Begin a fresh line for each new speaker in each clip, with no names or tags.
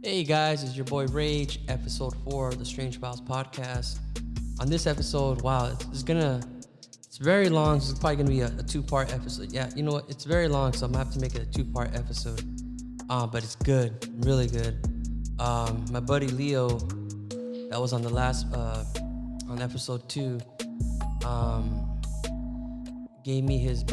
Hey guys, it's your boy Rage, episode 4 of the Strange Files podcast. On this episode, wow, it's very long, so it's probably gonna be a two-part episode. Yeah, you know what? It's very long, so I'm gonna have to make it a two-part episode. But it's good, really good. My buddy Leo, that was on the last, on episode 2, um, gave me his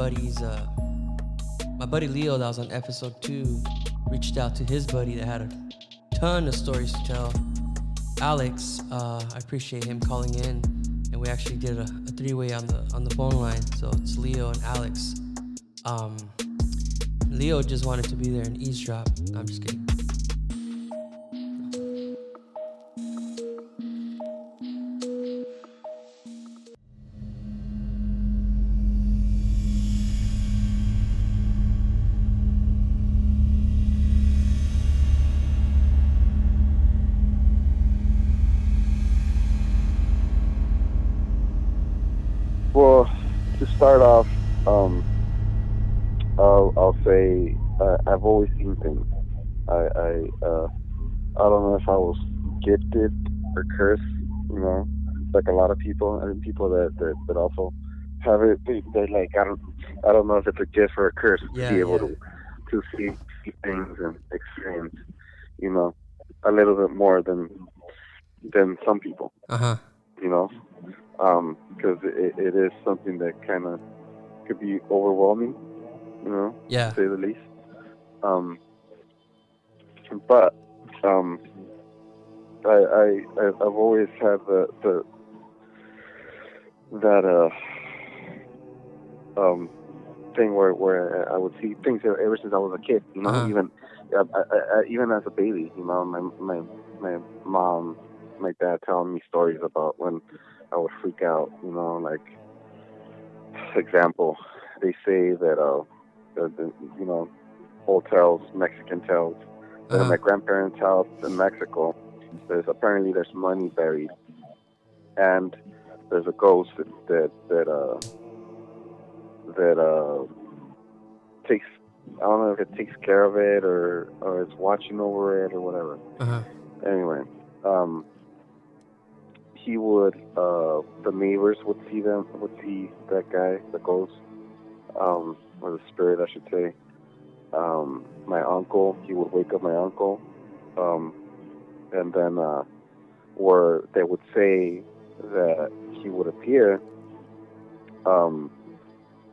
my buddy Leo that was on episode 2, reached out to his buddy that had a ton of stories to tell. Alex, I appreciate him calling in, and we actually did a three-way on the phone line. So it's Leo and Alex. Um, Leo just wanted to be there and eavesdrop. No, I'm just kidding.
Well, to start off, um, I'll say I've always seen things. I don't know if I was gifted or cursed, like a lot of people. I mean, people that also have it. They like I don't know if it's a gift or a curse to
Yeah,
be able
yeah.
to see things and experience, you know, a little bit more than some people,
Uh huh.
you know, because it is something that kind of could be overwhelming, to
Yeah.
say the least. Um, but um, I've always had the that thing where I would see things ever since I was a kid.
Uh huh.
Even as a baby. My mom, my dad telling me stories about when I would freak out. Like example, they say that old tales, Mexican tales.
Uh
That in
huh.
my grandparents' house in Mexico, there's money buried, and there's a ghost that takes, I don't know if it takes care of it or it's watching over it or whatever.
Uh huh.
Anyway, um, he would the neighbors would see that guy, the ghost, or the spirit, I should say. My uncle, he would wake up my uncle, um, and then where they would say that he would appear, um,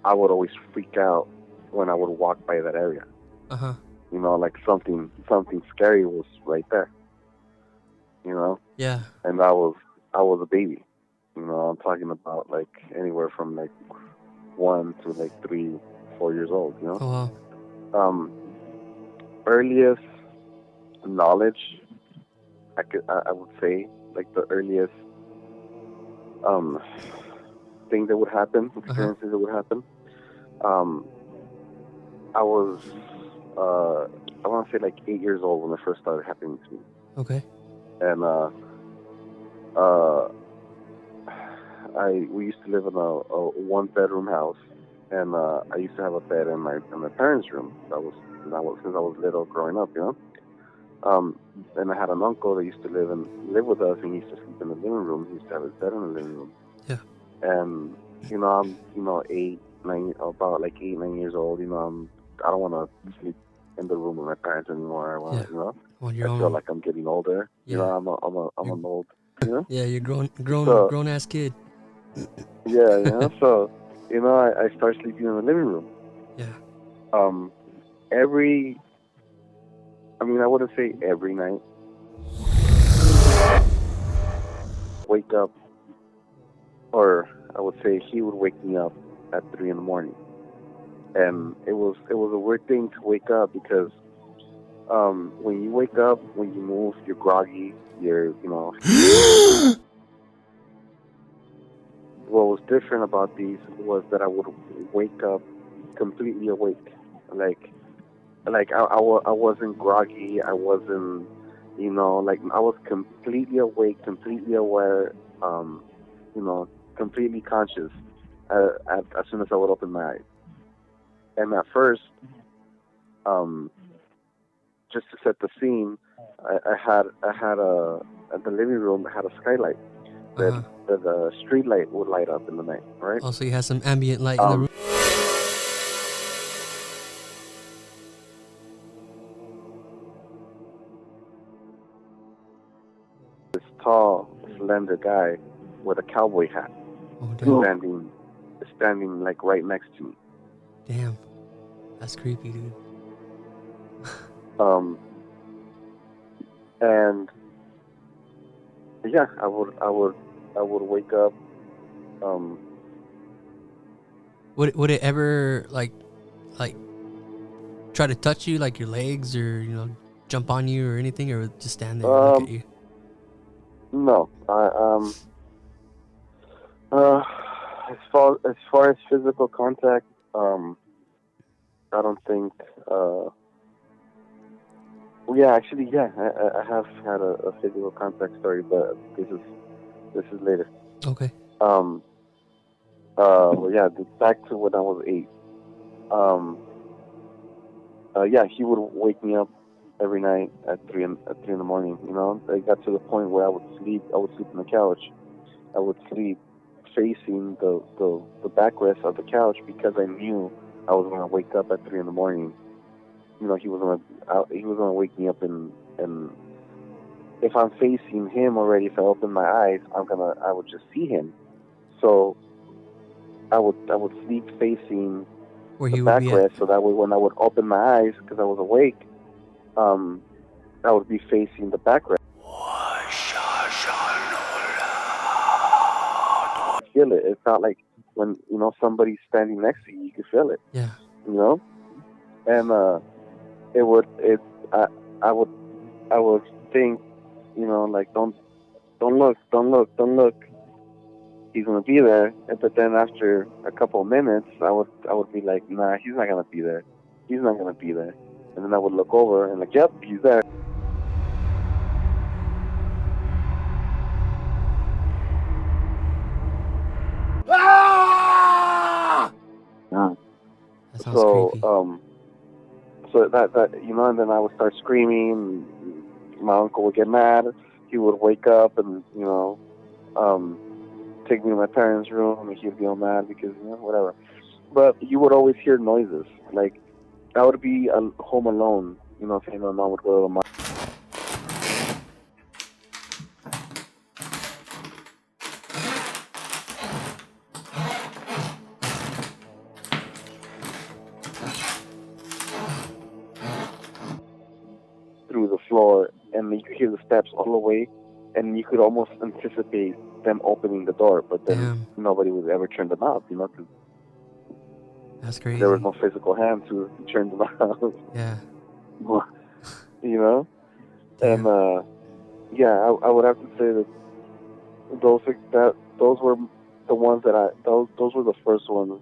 I would always freak out when I would walk by that area.
Uh huh.
Like something scary was right there.
Yeah.
And I was a baby. I'm talking about like anywhere from like 1 to like 3, 4 years old.
Oh wow.
Um, earliest knowledge I would say, like the earliest um thing that would happen,
Uh huh.
experiences that would happen. Um, I was I want to say like 8 years old when it first started happening to me,
Okay.
and uh, we used to live in a 1 bedroom house, and I used to have a bed in my parents' room. Since I was little growing up. Um, and I had an uncle that used to live with us, and he used to sleep in the living room. He used to have his bed in the living room,
Yeah.
and I'm 8, 9, about like 8, 9 years old. I don't want to sleep in the room with my parents anymore. I
Yeah.
want
On
I
your
feel
own.
like I'm getting older.
Yeah.
I'm
You're
an old. You know.
yeah. You're
So
grown ass kid.
yeah. So I start sleeping in the living room.
Yeah.
Um, every I wouldn't say every night. Wake up, or I would say he would wake me up at 3 in the morning, and it was a weird thing to wake up because when you wake up, when you move, you're groggy. What was different about these was that I would wake up completely awake, like I wasn't groggy. I wasn't, like I was completely awake, completely aware, um, you know, completely conscious as soon as I would open my eyes. And at first, um, just to set the scene, I had a at the living room had a skylight
Uh-huh.
that the street light would light up in the night, right?
Also, you have some ambient light in the
Um,
room.
this tall, slender guy with a cowboy hat
Oh, damn.
standing like right next to me.
Damn. That's creepy, dude.
And yeah, I would wake up.
Would it ever like try to touch you, like your legs, or jump on you or anything, or just stand there and look at you?
No, as far as physical contact, I don't think. Yeah, actually, yeah, I have had a physical contact story, but this is later.
Okay.
Well, yeah, back to when I was 8. Yeah, he would wake me up every night at 3 in the morning. You know, it got to the point where I would sleep on the couch. I would sleep facing the backrest of the couch because I knew I was gonna wake up at 3 in the morning. You know, he was gonna wake me up, and if I'm facing him already, if I open my eyes, I would just see him. So I would sleep facing
Where
the
he would be at.
backrest, so that way when I would open my eyes, because I was awake, I would be facing the backrest. Feel it. It's not like when somebody's standing next to you, you can feel it.
Yeah.
You know, and I would think, like don't look. He's gonna be there, but then after a couple of minutes, I would be like, nah, he's not gonna be there. He's not gonna be there. And then I would look over and like, yep, he's there.
That sounds
So
creepy.
so that and then I would start screaming. My uncle would get mad. He would wake up and take me to my parents' room, and he'd be all mad because whatever. But you would always hear noises. Like I would be home alone. Saying my mom would go to the market. Through the floor, and you could hear the steps all the way, and you could almost anticipate them opening the door, but then
Damn.
nobody would ever turn them out, because
That's crazy.
there was no physical hand to turn them out.
Yeah.
And
Damn.
yeah, I would have to say that those were the ones those were the first ones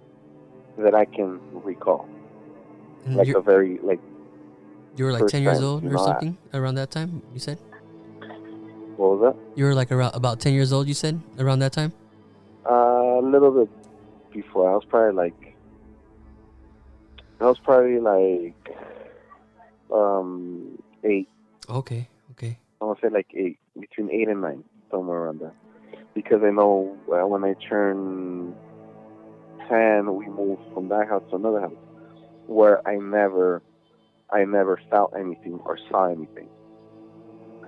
that I can recall.
And
Like
you
a very
were like
first
10 years
time,
old or something around that time, you said?
what was that?
You were like about 10 years old, you said, around that time?
A little bit before. I was probably like 8.
Okay.
I want to say like 8, between 8 and 9, somewhere around there. Because I know when I turned 10, we moved from that house to another house where I never felt anything or saw anything.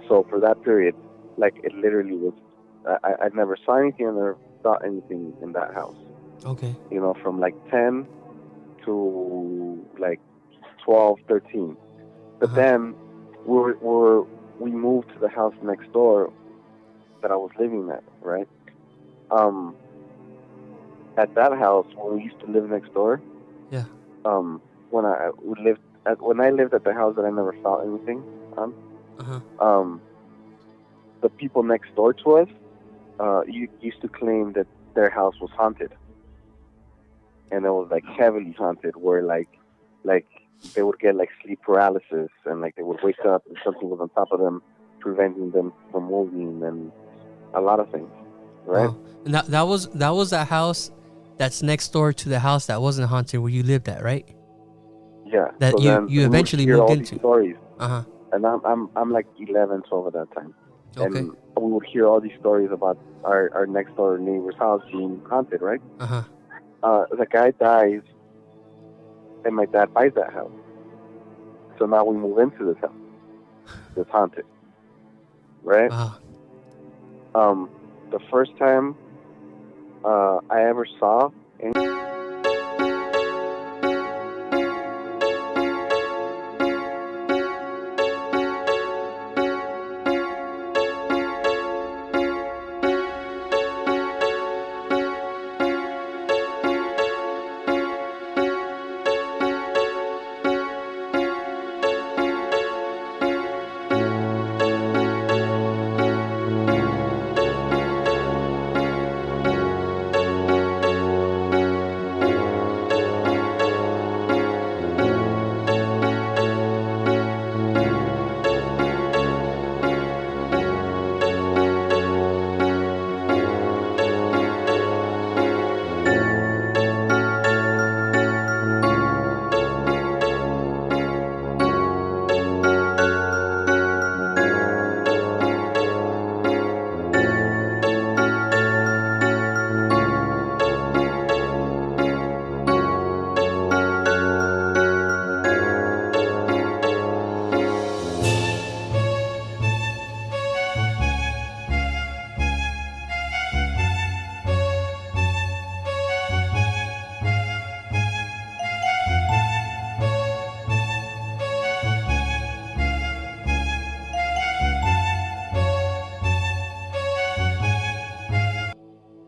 So for that period, like it literally was, I never saw anything and never saw anything in that house.
Okay.
From like 10 to like 12, 13. But then we moved to the house next door that I was living at, right? At that house, when we used to live next door,
Yeah.
when I lived at the house that I never felt anything on, the people next door to us used to claim that their house was haunted, and it was like heavily haunted, where like they would get like sleep paralysis, and like they would wake up and something was on top of them, preventing them from moving, and a lot of things, right?
Wow. And that was that house that's next door to the house that wasn't haunted where you lived at, right?
Yeah.
That
so
you
then we would
eventually
hear
moved
all
into.
these stories.
Uh-huh.
and I'm like 11, 12 at that time.
Okay.
And we would hear all these stories about our next door neighbor's house being haunted, right?
Uh-huh.
The guy dies, and my dad buys that house. So now we move into this house that's haunted, right?
Wow.
The first time I ever saw any.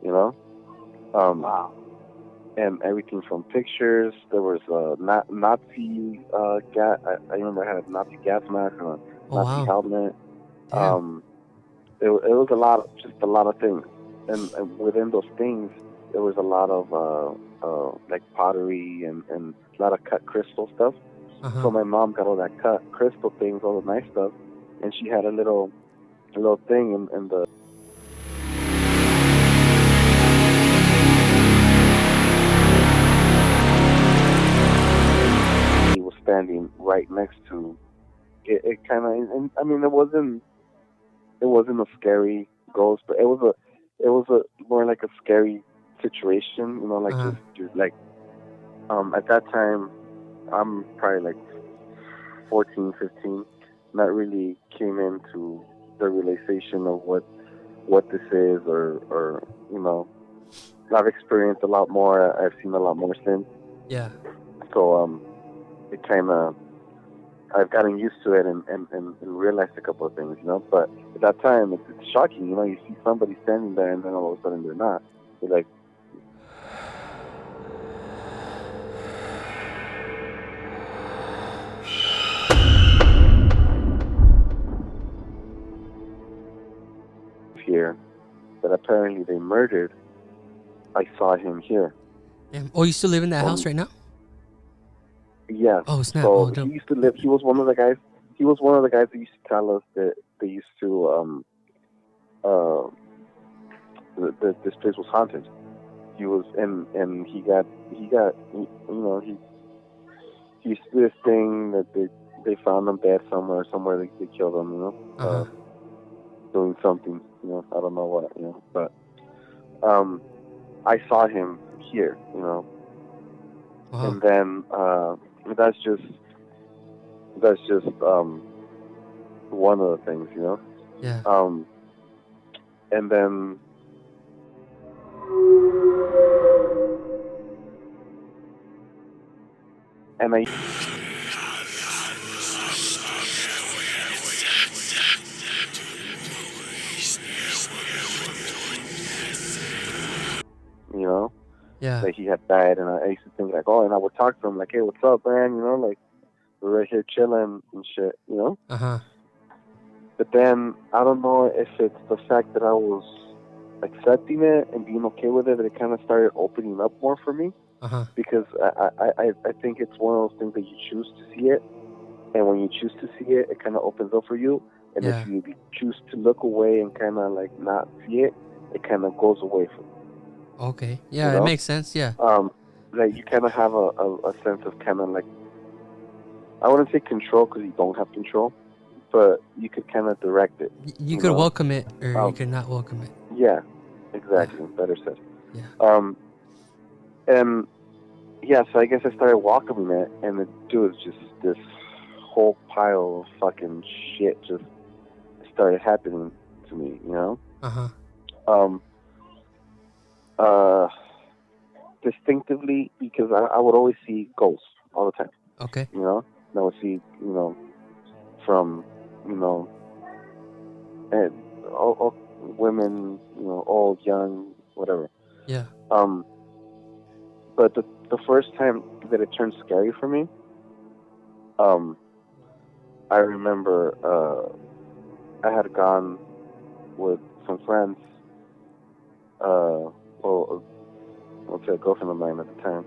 You know,
Wow.
and everything from pictures. There was a Nazi gas. I remember I had a Nazi gas mask and a
Oh,
Nazi
wow.
helmet.
Damn.
It was a lot, just a lot of things, and within those things, there was a lot of like pottery and a lot of cut crystal stuff.
Uh-huh.
So my mom got all that cut crystal things, all the nice stuff, and she had a little thing in the. He was standing right next to it. It kind of, and I mean, it wasn't a scary ghost, but it was a more like a scary situation, you know, like
Uh-huh.
just like at that time I'm probably like 14, 15, not really came into the realization of what this is, or you know, I've experienced a lot more. I've seen a lot more since.
Yeah.
So it kind of, I've gotten used to it and realized a couple of things, you know. But at that time, it's shocking, you know. You see somebody standing there, and then all of a sudden they're not. You're like, here, that apparently they murdered. I saw him here.
Damn. Oh, you still live in that house
Um,
right now?
Yes.
Oh, snap.
So
Oh,
he
dope.
used to live. He was one of the guys. He was one of the guys that used to tell us that they used to this place was haunted. He was and he got you know, he used to do this thing that they found him dead somewhere they killed him, you know,
Uh-huh.
doing something, you know, I don't know what, you know, but I saw him here, you know,
Wow.
and then that's just one of the things, you know.
Yeah.
And then and I you know,
Yeah.
that he had died, and I used to think like, oh, and I would talk to him like, hey, what's up, man? You know, like we're right here chilling and shit, you know.
Uh-huh.
But then I don't know if it's the fact that I was accepting it and being okay with it that it kind of started opening up more for me,
Uh-huh.
because I think it's one of those things that you choose to see it, and when you choose to see it, it kind of opens up for you. And
Yeah.
if you choose to look away and kind of like not see it, it kind of goes away from you.
Okay. Yeah,
You
it
know?
makes sense. Yeah.
Like you kind of have a sense of kind of like, I wouldn't say control because you don't have control, but you could kind of direct it.
You could welcome it, or you could not welcome it.
Yeah, exactly. Better said.
Yeah.
And yeah, so I guess I started welcoming it, and the dude was just this whole pile of fucking shit just started happening to me, you know? Distinctively, because I would always see ghosts all the time.
Okay.
You know? I would see, from, and all women, old, young, whatever.
Yeah.
But the first time that it turned scary for me, I remember I had gone with some friends, let's say a girlfriend of mine at the time.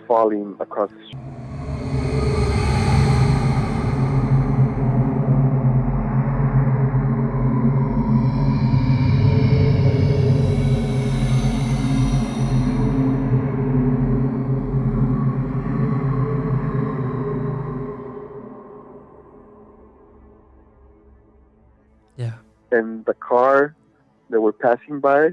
Falling across the street.
Yeah.
And the car that we're passing by,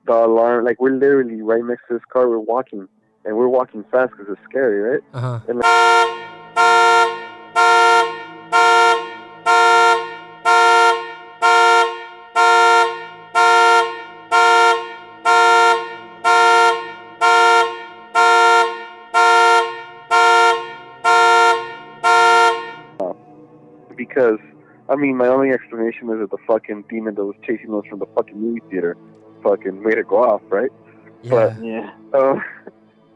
the alarm, like we're literally right next to this car, we're walking, and we're walking fast because it's scary, right? And because, my only explanation is that the fucking demon that was chasing us from the fucking movie theater fucking made it go off, right?
Yeah.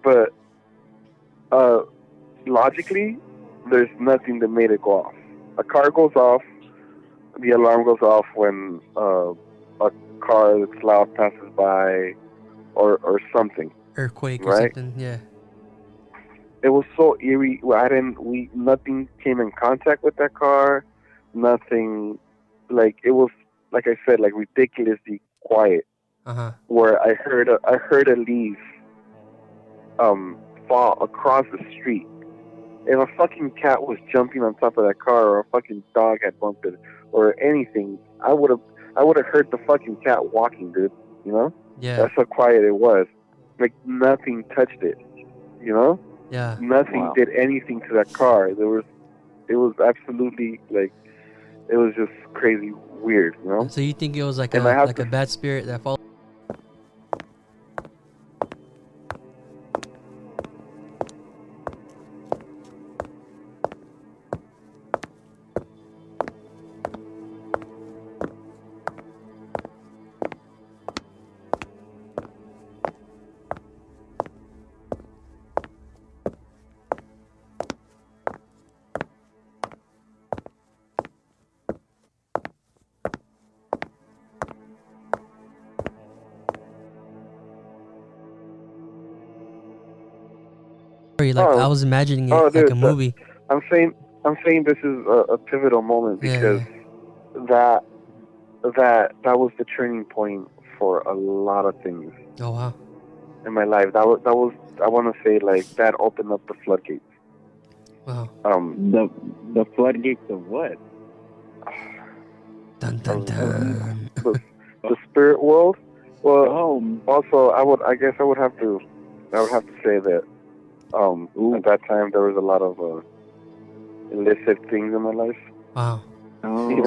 But logically, there's nothing that made it go off. A car goes off, the alarm goes off when a car that's loud passes by, or something.
Earthquake or
right?
something. Yeah.
It was so eerie. Nothing came in contact with that car. Nothing, it was, like I said, ridiculously quiet. Where I heard a leaf fall across the street. If a fucking cat was jumping on top of that car, or a fucking dog had bumped it, or anything, I would have heard the fucking cat walking, dude. You know?
Yeah.
That's how quiet it was. Like nothing touched it. You know?
Yeah.
Nothing did anything to that car. It was absolutely it was just crazy weird. You know?
So you think it was like
And
a bad spirit that followed? I was imagining it like
dude,
a movie.
I'm saying this is a pivotal moment because that was the turning point for a lot of things.
Oh wow.
In my life, that was I want to say that opened up the floodgates.
Wow.
The floodgates of what?
Dun dun dun.
The spirit world. Well, also I would have to say that at that time there was a lot of illicit things in my life.
Wow.
You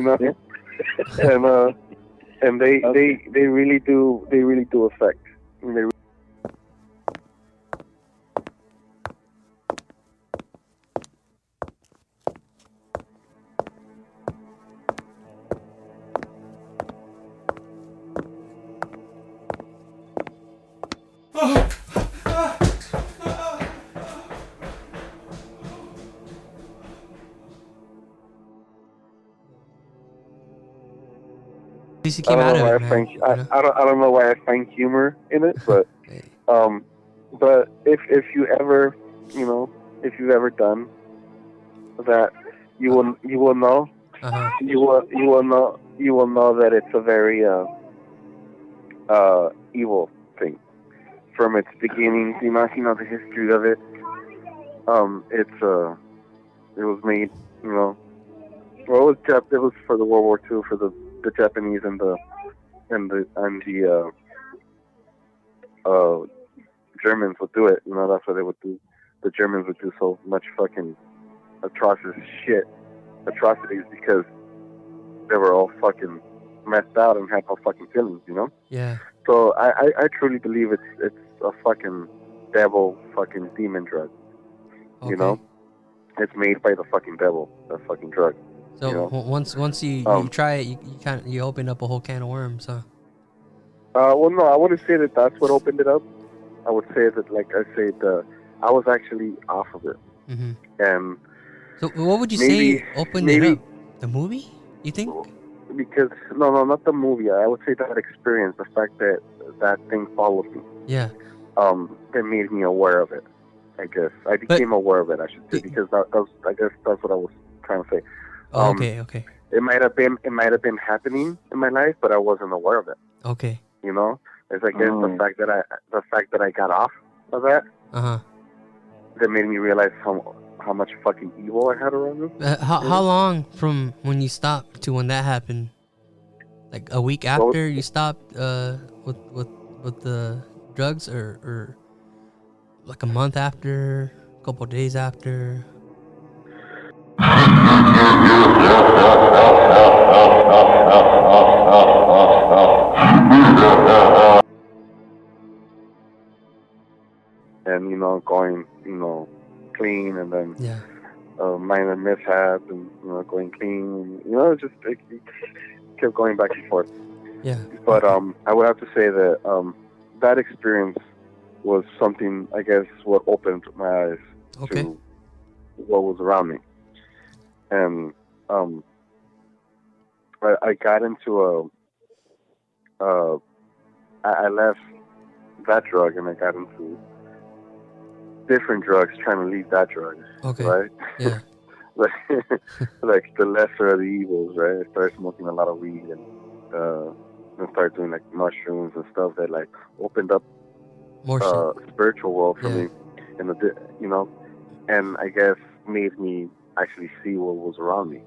know? And and they
Okay.
they really do affect. And they
At least you
I
came
don't
out
know
of
why
it,
I
man.
find
You know?
I don't know why I find humor in it, but
Hey.
um, but if you ever, if you've ever done that, you will know
Uh-huh.
you will know that it's a very evil thing from its beginnings. You know the history of it. It was made, well, it was for the World War II for the Japanese and the Germans would do it. That's what they would do. The Germans would do so much fucking atrocities because they were all fucking messed out and had no fucking feelings.
Yeah.
So I truly believe it's a fucking devil, fucking demon drug.
Okay.
It's made by the fucking devil. That fucking drug.
So once you
Um,
try it, you open up a whole can of worms, huh?
Well, no, I wouldn't say that that's what opened it up. I would say that, like I said, I was actually off of it,
Mm-hmm.
and
So what would you
maybe
say opened it up? The movie? You think?
because no, not the movie. I would say that experience, the fact that that thing followed me,
Yeah.
that made me aware of it. I guess I became aware of it. I should say because I guess that's what I was trying to say.
Oh, okay.
It might have been happening in my life, but I wasn't aware of it.
Okay.
It's I guess the fact that I got off of that
Uh-huh.
that made me realize how much fucking evil I had around me.
How long from when you stopped to when that happened? Like a week after you stopped with the drugs, or like a month after, a couple of days after?
And going clean, and then
Yeah.
minor mishap, and going clean. It kept going back and forth.
Yeah.
But I would have to say that that experience was something, I guess, what opened my eyes
Okay.
to what was around me. And I got into I left that drug and I got into different drugs, trying to leave that drug.
Okay.
Right?
Yeah.
like the lesser of the evils, right? I started smoking a lot of weed and started doing like mushrooms and stuff that like opened up
More shit.
spiritual world for
Yeah.
me, and and I guess made me actually see what was around me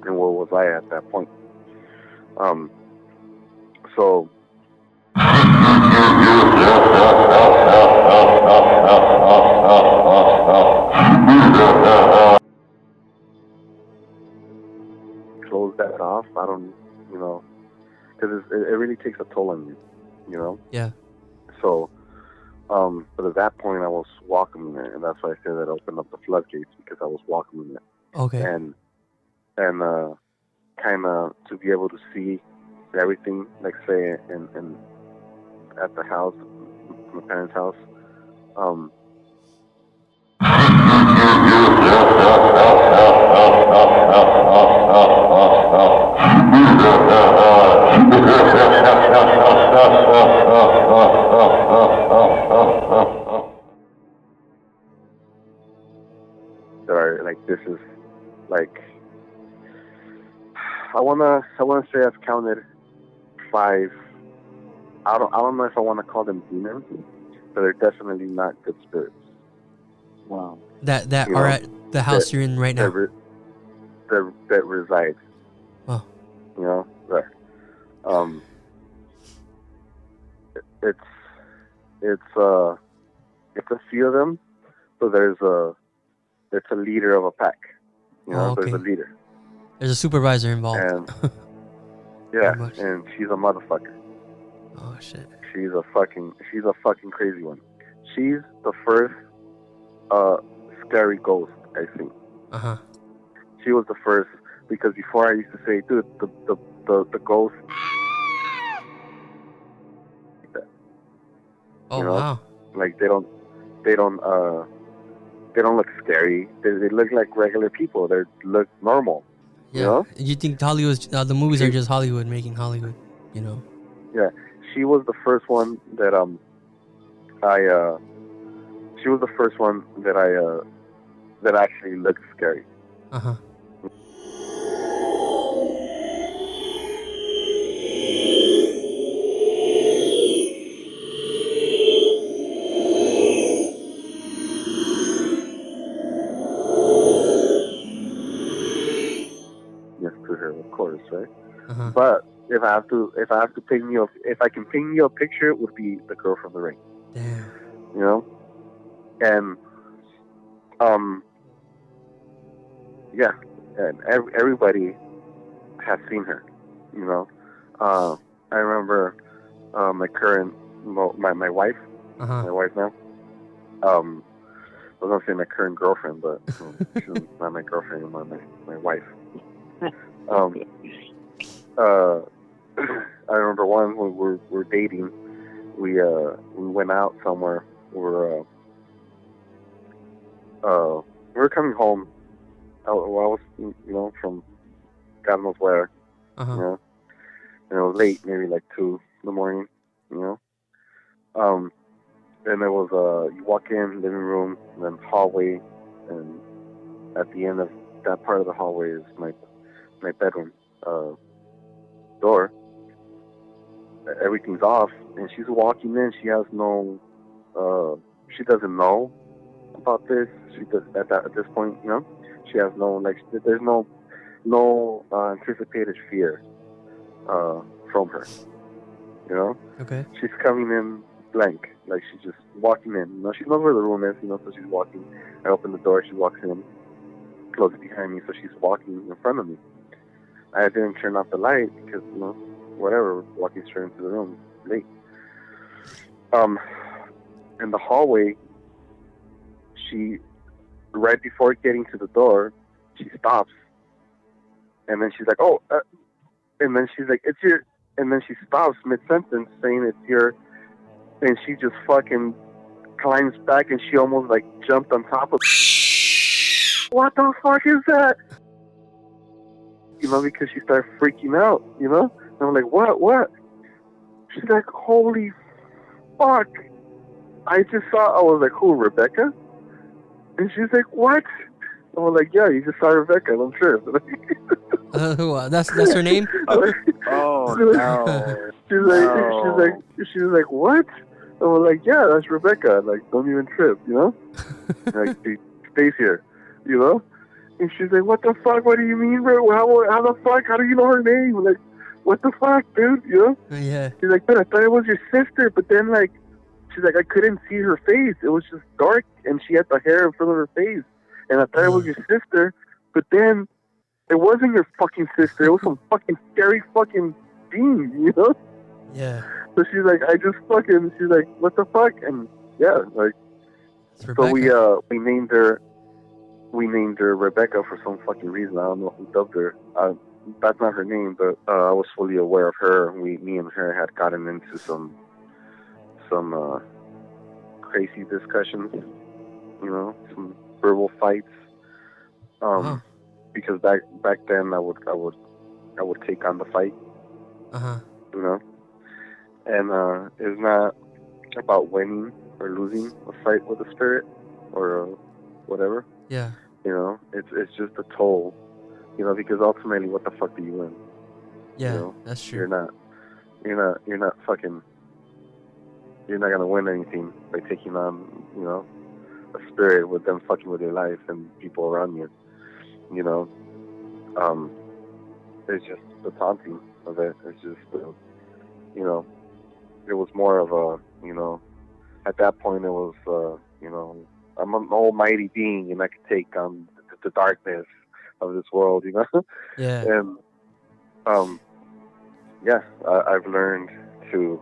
and where was I at that point. So close that off. I don't, because it really takes a toll on you.
Yeah.
So, but at that point, I was welcoming it, and that's why I said that I opened up the floodgates because I was welcoming it,
Okay.
and kind of to be able to see everything, like say in at the house, my parents' house. Like this is like I wanna say I've counted 5. I don't know if I want to call them demons, but they're definitely not good spirits.
Wow.
That are at the house you're in right now.
That reside.
Oh.
There. It's a few of them, so it's a leader of a pack.
Oh, okay.
There's a leader.
There's a supervisor involved.
And Yeah,
Pretty much.
and she's a motherfucker.
Oh shit.
She's a fucking crazy one. She's the first scary ghost I seen.
Uh huh.
She was the first because before I used to say, dude, the ghost like that.
Oh
You know?
wow.
Like they don't look scary. They look like regular people. They look normal.
Yeah.
You know?
You think Hollywood's the movies are
She-
just Hollywood making Hollywood? You know.
Yeah. She was the first one that she was the first one that that actually looked scary.
Uh huh.
Yes, to her, of course, right?
Uh huh.
But if I have to paint you if I can paint you a picture, it would be the girl from the ring.
Damn.
You know? And yeah, and everybody has seen her. You know? I remember my current my wife,
Uh huh.
my wife now. I was gonna say my current girlfriend, but she's not my girlfriend anymore. My wife. I remember one when we were dating. We went out somewhere. We were coming home. I was from God knows where.
Uh huh.
You know, and it was late, maybe like 2 in the morning. You know, and there was you walk in living room, and then hallway, and at the end of that part of the hallway is my bedroom door. Everything's off, and she's walking in. She has no, she doesn't know about this. She does at this point, you know, she has no there's no anticipated fear from her. You know,
Okay.
she's coming in blank, like she's just walking in. You know, she knows where the room is. You know, so she's walking. I open the door. She walks in, closes behind me, so she's walking in front of me. I didn't turn off the light because, you know, whatever, walking straight into the room, late. In the hallway, she, right before getting to the door, she stops. And then she's like, oh, and then she's like, it's your, and then she stops mid-sentence saying it's your, and she just fucking climbs back and she almost like jumped on top of, what the fuck is that? You know, because she started freaking out, you know? And I'm like, what? She's like, holy fuck. I just saw, I was like, who, Rebecca? And she's like, what? I was like, yeah, you just saw Rebecca, I'm sure.
That's her name.
Oh no!
She's like, what? I was like, yeah, that's Rebecca. Like, don't even trip, you know? Like, she stays here, you know? And she's like, what the fuck? What do you mean, bro? How the fuck? How do you know her name? Like, what the fuck, dude? You know?
Yeah.
She's like, but I thought it was your sister. But then, like, she's like, I couldn't see her face. It was just dark, and she had the hair in front of her face. And I thought it was your sister. But then, it wasn't your fucking sister. It was some fucking scary fucking being, you know?
Yeah.
So she's like, she's like, what the fuck? And yeah, like,
It's
so
Rebecca.
we named her Rebecca for some fucking reason. I don't know who dubbed her. That's not her name, but I was fully aware of her. Me and her had gotten into some crazy discussions, you know, some verbal fights. Because back then I would take on the fight,
Uh-huh.
you know, and it's not about winning or losing a fight with a spirit or whatever.
Yeah.
You know, it's just a toll, you know, because ultimately, what the fuck do you win?
Yeah,
You know,
that's true.
you're not gonna win anything by taking on, you know, a spirit with them fucking with your life and people around you. You know, it's just the taunting of it. It's just, you know, it was more of a, you know, at that point it was, you know, I'm an almighty being and I can take on the darkness of this world, you know?
Yeah.
And yeah, I've learned to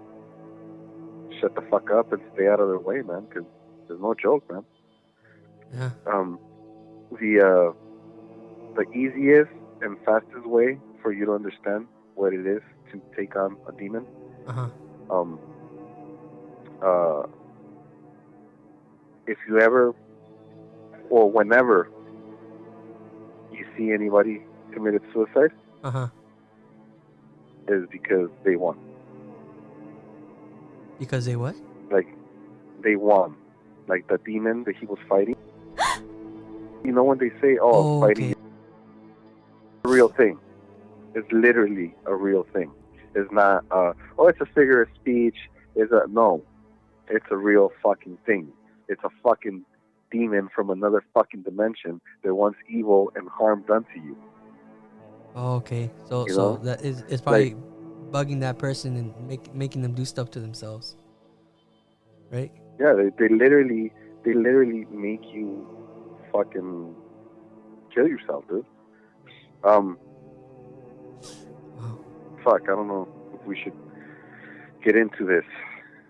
shut the fuck up and stay out of their way, man. Because there's no joke, man.
Yeah.
The easiest and fastest way for you to understand what it is to take on a demon,
Uh-huh.
if you ever or whenever you see anybody committed suicide,
Uh-huh.
is because they won.
Because they what?
Like, they won. Like, the demon that he was fighting. You know when they say,
Oh,
fighting
okay.
is a real thing. It's literally a real thing. It's not, it's a figure of speech. No. It's a real fucking thing. It's a fucking demon from another fucking dimension that wants evil and harm done to you.
Oh, okay. So
You
so
know?
that is it's probably bugging that person and making them do stuff to themselves. Right?
Yeah, they literally make you fucking kill yourself, dude.
Wow.
Fuck, I don't know if we should get into this.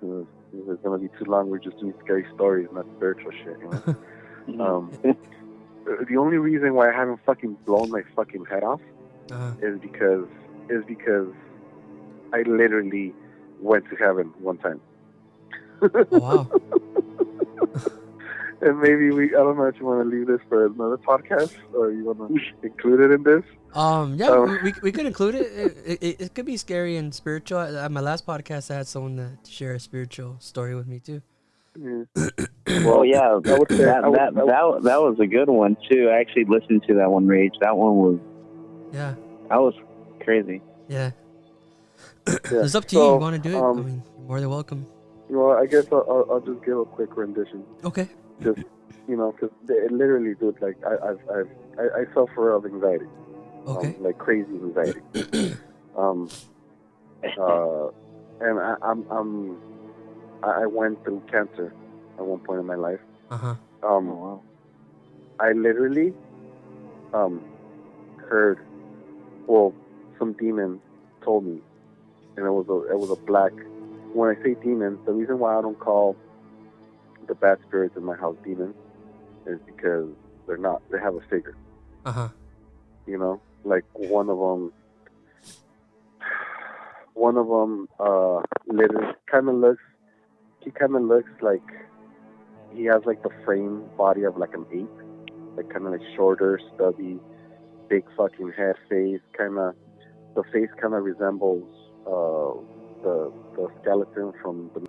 If it's gonna be too long, we're just doing scary stories, not spiritual shit, you know? The only reason why I haven't fucking blown my fucking head off is because I literally went to heaven one time.
Oh, wow.
And maybe I don't know if you want to leave this for another podcast or you want to include it in this.
We could include it. It could be scary and spiritual. At my last podcast, I had someone to share a spiritual story with me too.
Yeah.
Well, yeah,
I would say
that was a good one too. I actually listened to that one, Rage. That one was that was crazy.
Yeah. It's up to you. You want to do it? I mean, you're more than welcome.
Well, I guess I'll just give a quick rendition.
Okay.
Just because literally, dude, like I suffer of anxiety.
Okay.
Like crazy anxiety. And I went through cancer at one point in my life.
Wow.
I literally heard, some demon told me, and it was a black. When I say demons, the reason why I don't call the bad spirits in my house demons is because they're not. They have a figure. You know, like one of them literally kind of looks. He kind of looks like he has like the frame body of like an ape, like kind of like shorter, stubby, big fucking head, face. The face kind of resembles the skeleton from the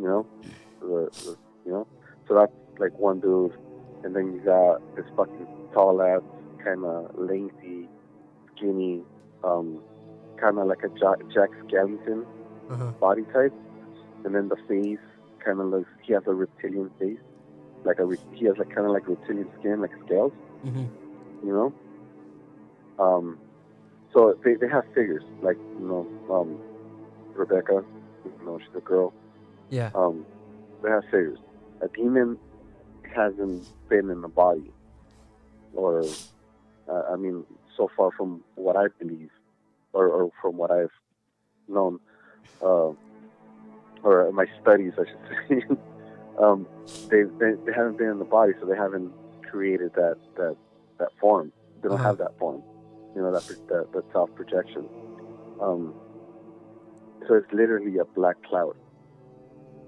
So that's like one dude, and then you got this fucking tall ass, kind of lengthy, skinny, kind of like a Jack Skellington body type, and then the face kind of looks. He has a reptilian face, he has like kind of like reptilian skin, like scales, you know. So they have figures, like Rebecca, she's a girl.
Yeah.
They have figures. A demon hasn't been in the body, or so far from what I believe, or from what I've known, or my studies, I should say. They haven't been in the body, so they haven't created that form. They don't have that form, that self projection. So it's literally a black cloud,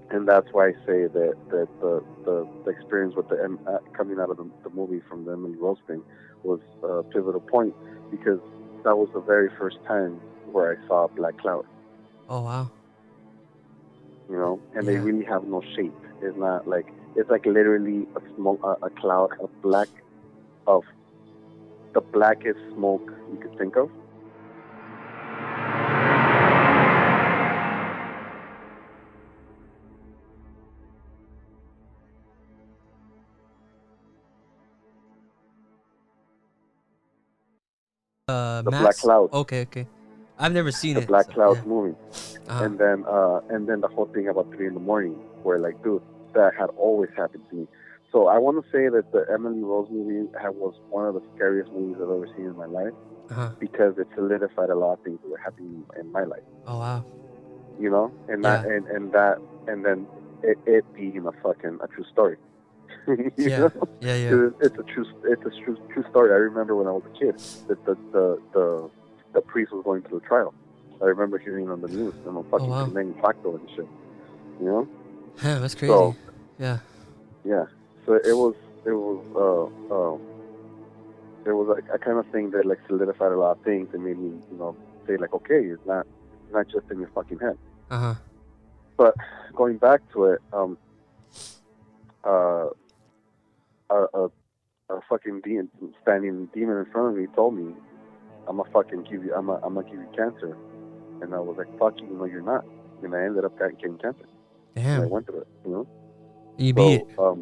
and that's why I say that the experience with the coming out of the movie from the Emily Rose thing was a pivotal point, because that was the very first time where I saw a black cloud.
Oh, wow.
And they really have no shape. It's not like, it's like literally a cloud of black, of the blackest smoke you could think of. The black cloud.
Okay. I've never seen
the
it.
Black Cloud
yeah.
movie. And then the whole thing about 3 a.m, where like, dude, that had always happened to me. So I want to say that the Emily Rose movie was one of the scariest movies I've ever seen in my life. because it solidified a lot of things that were happening in my life.
Oh wow.
You know, and then it being a true story. you know? It's a true story. I remember when I was a kid that the priest was going through a trial. I remember hearing on the news, fucking Manufacto and shit. You know?
Yeah, that's crazy.
So,
yeah.
So it was like a kind of thing that like solidified a lot of things and made me, say like, okay, it's not just in your fucking head. But going back to it, a fucking standing demon in front of me told me, I'm gonna give you cancer, and I was like, fuck you, no, you're not, and I ended up getting cancer.
Damn.
And I went through it,
You beat it.
So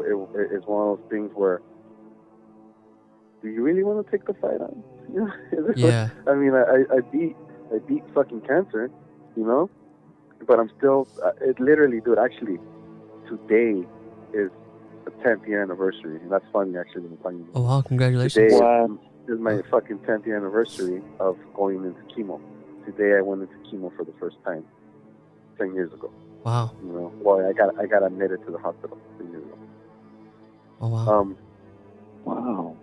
it's one of those things where, do you really want to take the fight on?
Yeah.
I mean, I beat fucking cancer, but I'm still. It literally, dude. Actually, today is the 10th year anniversary, and that's funny actually. When I'm talking about.
Oh wow! Congratulations.
Today is my fucking 10th year anniversary of going into chemo. Today I went into chemo for the first time 10 years ago.
Wow.
Well, I got admitted to the hospital 10 years ago.
Oh wow.
Wow.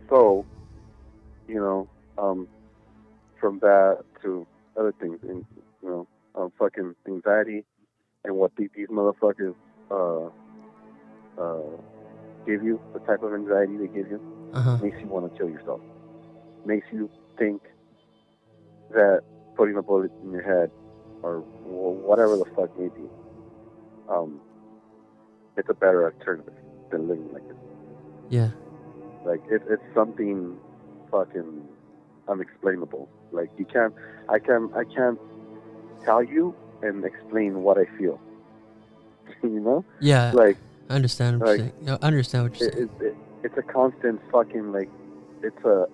So, from that to other things, and fucking anxiety, and what these motherfuckers give you, the type of anxiety they give you, makes you want to kill yourself. Makes you think that putting a bullet in your head, or whatever the fuck may be, it's a better alternative than living like this.
Yeah.
Like it's something fucking unexplainable. Like I can't tell you and explain what I feel.
Yeah.
Like
I understand what you're saying. I understand what you're saying.
It's a constant fucking like it's a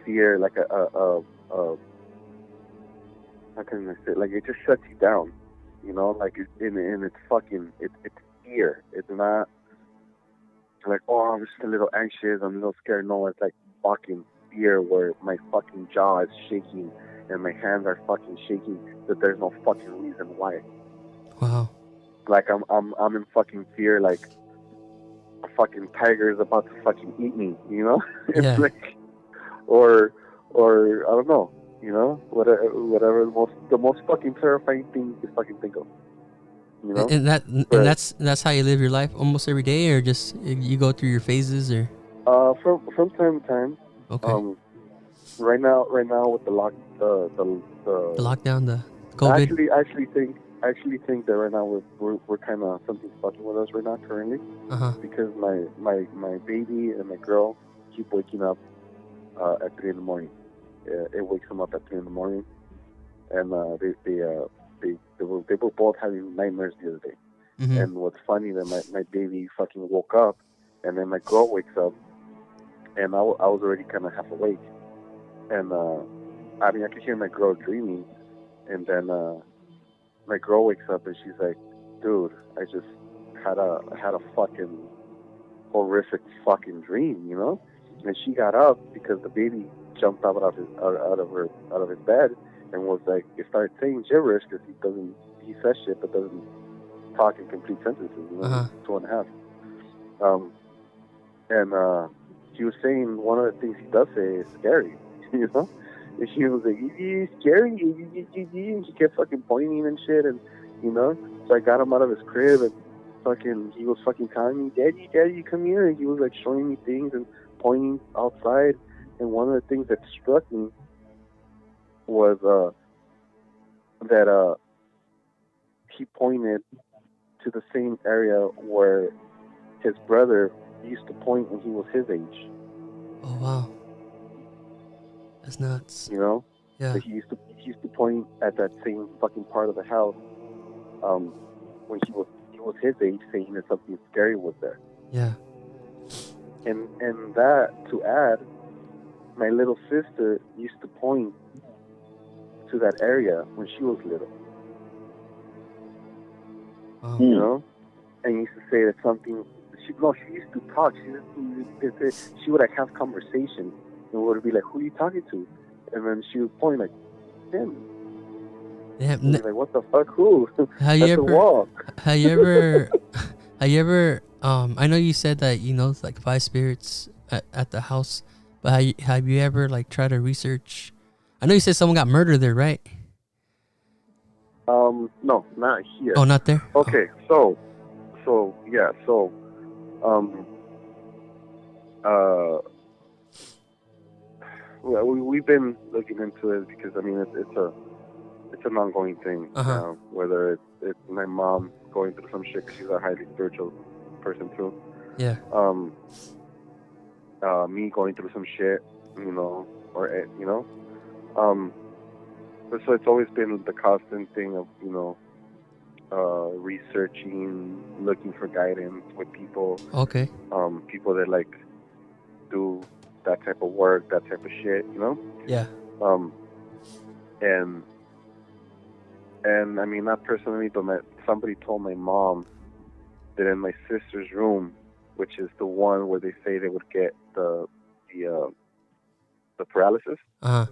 fear, like a how can I say, like it just shuts you down. Like it's fucking it's fear. It's not like, oh, I'm just a little anxious, I'm a little scared. No, it's like fucking fear where my fucking jaw is shaking and my hands are fucking shaking, that there's no fucking reason why.
Wow.
Like I'm in fucking fear, like a fucking tiger is about to fucking eat me, It's like, or I don't know, whatever the most fucking terrifying thing you can fucking think of.
And that's how you live your life almost every day, or just you go through your phases, or?
From time to time.
Okay.
Right now with the
lockdown, the COVID.
I actually think that right now we're kind of, something's fucking with us right now currently. Because my baby and my girl keep waking up at 3 a.m. It wakes them up at 3 a.m, and they were both having nightmares the other day. And what's funny, that my baby fucking woke up, and then my girl wakes up, and I was already kind of half awake, and I could hear my girl dreaming, and then my girl wakes up and she's like, dude, I just had a fucking horrific fucking dream, And she got up because the baby jumped out of his bed and was like, he started saying gibberish because he says shit but doesn't talk in complete sentences, 2.5. And he was saying one of the things he does say is scary, And she was like, "Is scary?" And he kept fucking pointing and shit, and so I got him out of his crib, and he was fucking telling me, Daddy, come here, and he was like showing me things and pointing outside, and one of the things that struck me was that he pointed to the same area where his brother used to point when he was his age.
Oh wow. That's nuts.
Yeah. But he used to point at that same fucking part of the house when he was his age, saying that something scary was there.
Yeah.
And that, to add, my little sister used to point to that area when she was little. You know, and used to say that something. She used to talk. She would like have conversations and would be like, "Who are you talking to?" And then she would point like, "Him."
Yeah.
Like, what the fuck? Who?
Have you ever? Have you ever? Have you ever? I know you said that you know like 5 spirits at the house, but have you ever like tried to research? I know you said someone got murdered there, right?
No, not here.
Oh, not there.
Okay, so yeah, so well, we've been looking into it because I mean it's an ongoing thing. Whether it's my mom going through some shit because she's a highly spiritual person too.
Yeah.
Me going through some shit, you know, or you know, but so it's always been the constant thing of, you know, researching, looking for guidance with people.
Okay.
People that like do that type of work, that type of shit, you know.
Yeah.
And I mean, not personally, but somebody told my mom that in my sister's room, which is the one where they say they would get the paralysis,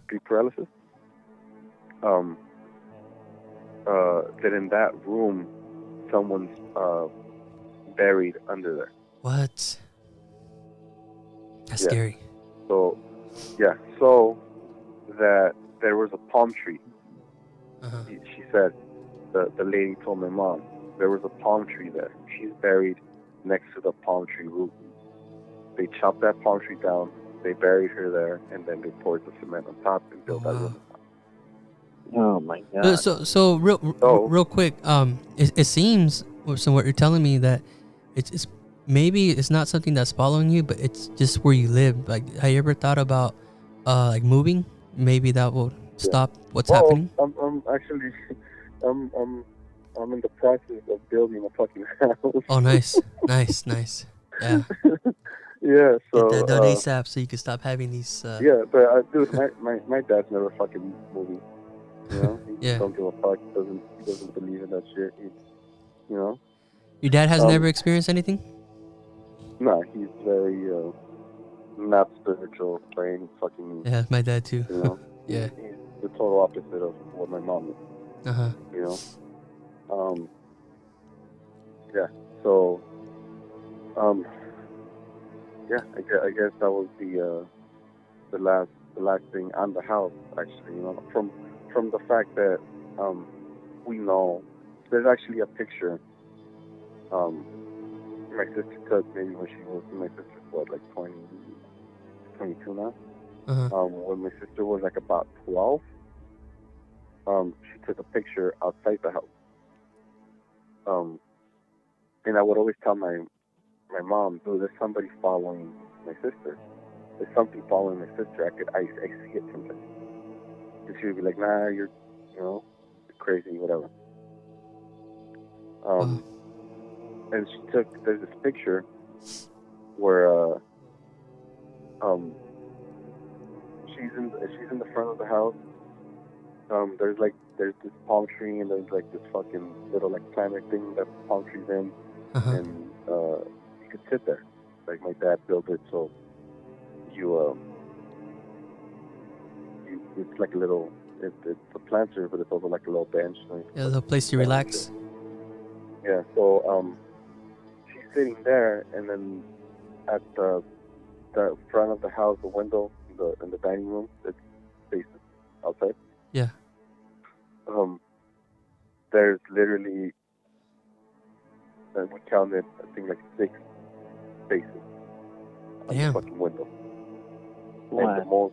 sleep paralysis. That in that room, someone's buried under there.
What? That's scary.
So, yeah. So that there was a palm tree. She said, the lady told my mom, there was a palm tree there. She's buried next to the palm tree root. They chopped that palm tree down, they buried her there, and then they poured the cement on top and built that room.
Oh my god.
So real quick, it seems from what you're telling me that it's maybe it's not something that's following you, but it's just where you live. Like, have you ever thought about like moving? Maybe that will stop what's happening.
I'm actually I'm in the process of building a fucking house.
Oh, nice. Yeah.
Yeah. So
get that done ASAP so you can stop having these.
Yeah, but dude, my dad's never fucking moving. You know, he
Yeah.
don't give a fuck. He doesn't believe in that shit. You know.
Your dad has never experienced anything?
No, he's very not spiritual by any fucking.
Yeah, my dad too.
You know.
Yeah.
He's the total opposite of what my mom is. You know. Yeah. So. Yeah, I guess that was the last thing on the house, actually. You know, from the fact that we know there's actually a picture my sister took maybe when she was, my sister's what, like 22 now. When my sister was like about 12, she took a picture outside the house. And I would always tell my mom, dude, there's somebody following my sister. There's something following my sister. I see it sometimes. And she would be like, nah, you're crazy, whatever. And there's this picture where she's in the front of the house. There's this palm tree, and there's like this fucking little like planet thing that the palm tree's in, and you could sit there. Like, my dad built it so it's like a little, it's a planter, but it's also like a little bench.
Yeah, a place to relax.
Yeah, so she's sitting there, and then at the front of the house, the window in the dining room that faces outside.
Yeah.
There's literally, and we counted, I think, like 6 faces on the fucking window.
Wow.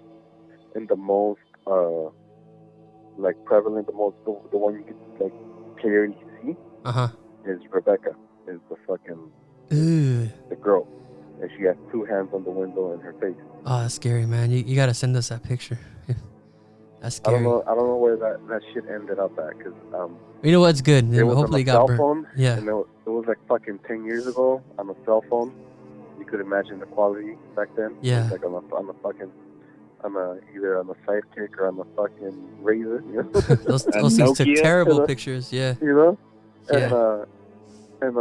And the most like prevalent, the one you could like clearly see is Rebecca, is the fucking the girl, and she has 2 hands on the window and her face.
Oh, that's scary, man. You gotta send us that picture. That's scary.
I don't know where that shit ended up at, because
you know what's good?
it was
hopefully
on a
got
cell
burned.
phone.
Yeah.
And it was like fucking 10 years ago on a cell phone. You could imagine the quality back then.
Yeah.
It was like on a fucking, either on a Sidekick or on a fucking Razor. You know?
those things took terrible pictures. Yeah.
You know.
Yeah.
And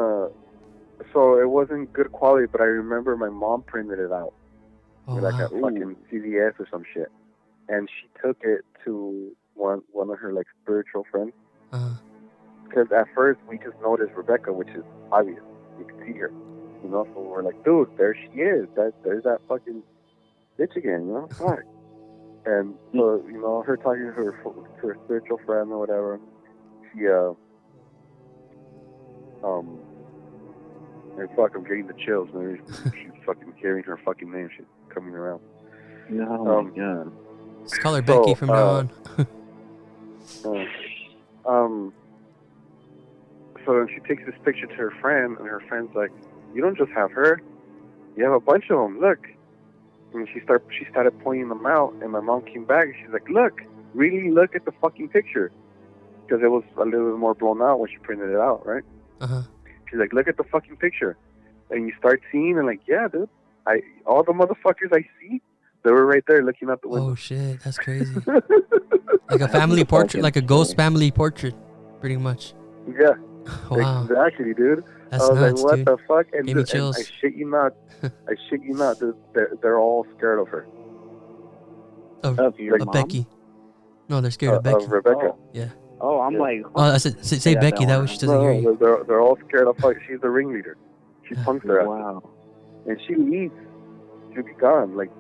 so it wasn't good quality, but I remember my mom printed it out, like at fucking CVS or some shit, and she took it to one of her like spiritual friends. Because at first we just noticed Rebecca, which is obvious, you can see her, you know. So we're like, dude, there she is. There's that fucking bitch again, you know. Fuck. And so, you know, her talking to her spiritual friend or whatever, she and fuck, I'm getting the chills, man. She's fucking hearing her fucking name. She's coming around.
Oh my god.
Let's call her Becky from now on.
So she takes this picture to her friend, and her friend's like, "You don't just have her. You have a bunch of them. Look." And she started pointing them out, and my mom came back, and she's like, "Look, really look at the fucking picture," because it was a little bit more blown out when she printed it out, right? She's like, "Look at the fucking picture," and you start seeing, and like, yeah, dude, all the motherfuckers I see, they were right there looking out the window.
Oh shit, that's crazy. Like a family portrait, like a ghost family portrait, pretty much.
Yeah.
Wow.
Exactly, dude.
That's
I was
nuts,
like, what
dude.
the fuck? And,
Gave me chills.
and I shit you not, dude, they're all scared of her.
Of your mom?
Becky. No, they're scared of Becky.
Of Rebecca.
Oh.
Yeah.
Oh, I'm like...
Oh, I said, say Becky, that way she doesn't hear you.
They're all scared of her. She's the ringleader. She punks her ass.
Wow.
And she leaves. She'll be gone. Like,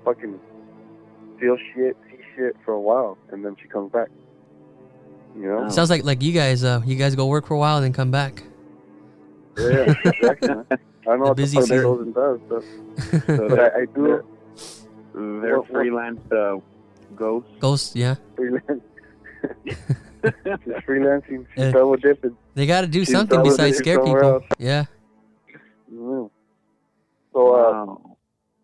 fucking feel shit, see shit for a while, and then she comes back. You know?
Sounds like you guys go work for a while and then come back.
Yeah, exactly. I don't know what the fuck that goes and does, but I do.
They're freelance ghosts.
Ghosts, yeah.
Freelance. She's freelancing. She's double dipping.
They got to do something besides scare people.
Else.
Yeah.
Mm. So,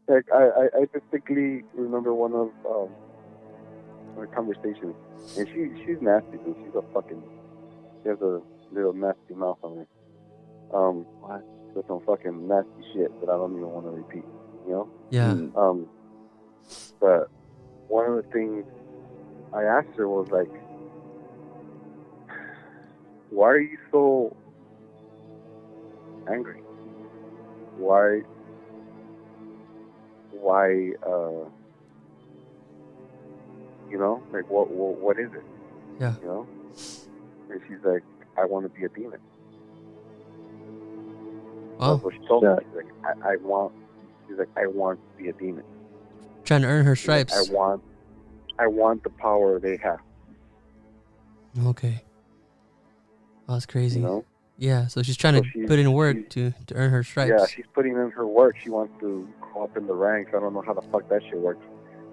like, I distinctly remember one of our conversations, and she's nasty, dude. She has a little nasty mouth on her. With some fucking nasty shit that I don't even want to repeat, you know?
Yeah.
But one of the things I asked her was like, why are you so angry? Why, you know, like what is it?
Yeah.
You know? And she's like, I want to be a demon.
Oh.
That's what she told me. She's like, I want to be a demon.
Trying to earn her stripes.
Like, I want the power they have.
Okay. Oh, that's crazy.
You know?
Yeah, so she's trying to put in work to earn her stripes.
Yeah, she's putting in her work. She wants to go up in the ranks. I don't know how the fuck that shit works.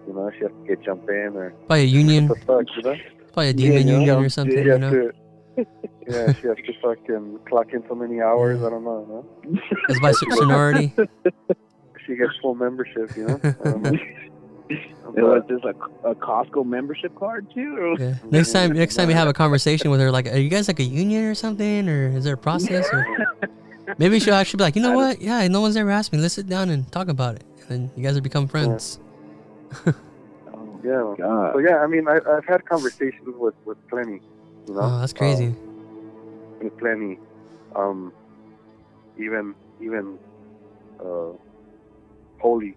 You know, she has to jump in or...
Probably a union.
What the fuck, you know?
Probably a demon union or something, you know?
Yeah, she has to fucking clock in so many hours. I don't know. No?
It's by seniority.
She gets full membership, you know? I don't know.
It was just a Costco membership card too. Or?
Yeah. Next time you have a conversation with her, like, are you guys like a union or something, or is there a process? Or maybe she'll actually be like, you know what? Yeah, no one's ever asked me. Let's sit down and talk about it, and then you guys will become friends.
Yeah. So yeah, I mean, I've had conversations with plenty. You know?
Oh, that's crazy.
With plenty, even holy,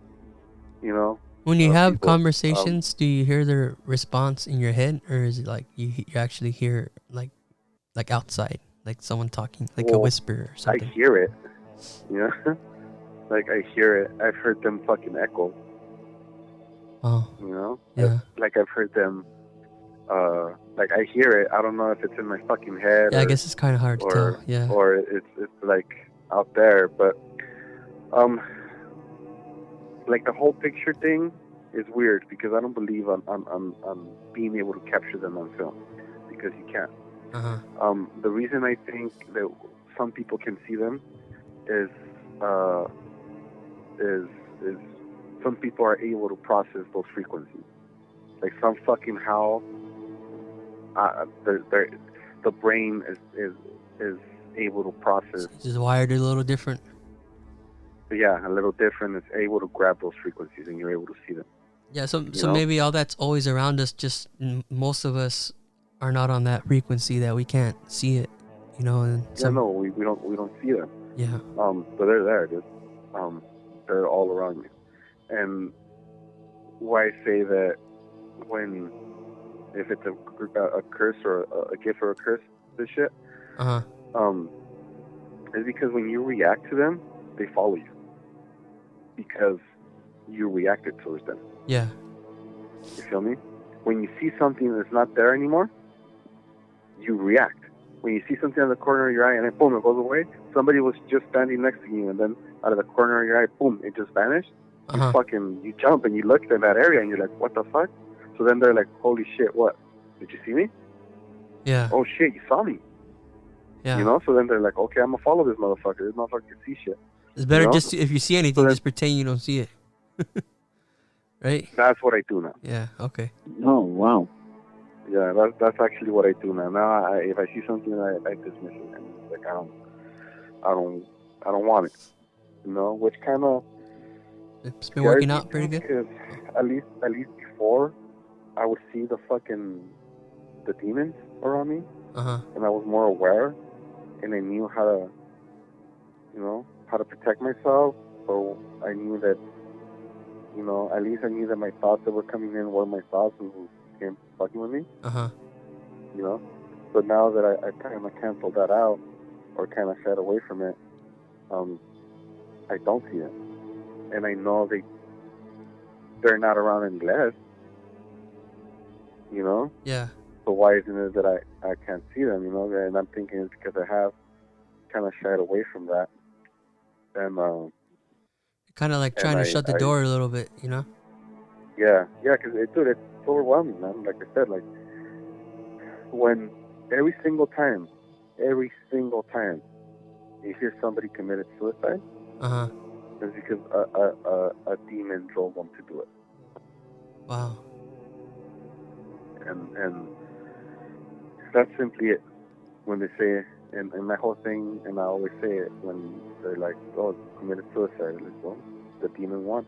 you know.
When you have conversations, do you hear their response in your head, or is it like you actually hear like outside, like someone talking, like a whisper or something?
I hear it, you know. Like I hear it. I've heard them fucking echo.
Oh.
You know.
Yeah.
Like I've heard them. Like I hear it. I don't know if it's in my fucking head.
Yeah, I guess it's kind of hard to tell. Yeah.
Or it's like out there, but like the whole picture thing is weird because I don't believe on being able to capture them on film because you can't. The reason I think that some people can see them is some people are able to process those frequencies. Like some fucking how the brain is able to process.
It's just wired a little different.
Yeah, a little different. It's able to grab those frequencies and you're able to see them.
Yeah, so maybe all that's always around us, just most of us are not on that frequency that we can't see it, you know, and
no, we don't see them.
Yeah.
But they're there, dude. They're all around you. And why I say that if it's a curse or a gift or a curse, this shit, is because when you react to them, they follow you because you reacted towards them.
Yeah.
You feel me? When you see something that's not there anymore, you react. When you see something in the corner of your eye and then boom, it goes away. Somebody was just standing next to you and then out of the corner of your eye, boom, it just vanished. You jump and you look in that area and you're like, what the fuck? So then they're like, holy shit, what? Did you see me?
Yeah.
Oh shit, you saw me.
Yeah.
You know? So then they're like, okay, I'm gonna follow this motherfucker. This motherfucker can see shit.
It's better just if you see anything, just pretend you don't see it. Right?
That's what I do now.
Yeah. Okay.
Oh wow.
Yeah, that's actually what I do now. Now, if I see something, I dismiss it. And like I don't want it. You know, which kind of
it's been working out pretty good.
Because at least before, I would see the demons around me, and I was more aware, and I knew how to protect myself. So I knew that, at least I knew that my thoughts that were coming in were my thoughts and who came fucking with me. You know, but now that I kind of canceled that out, or kind of shied away from it, I don't see it, and I know they're not around any less. You know?
Yeah.
So why isn't it that I can't see them? You know, and I'm thinking it's because I have kind of shied away from that, and
kind of like trying to shut the door a little bit, you know?
Yeah, because it's overwhelming, man. Like I said, like when every single time you hear somebody committed suicide, it's because a demon drove them to do it.
Wow.
And that's simply it. When they say, and my whole thing, and I always say it when they're like, "Oh, committed suicide," I'm like, well, the demon won.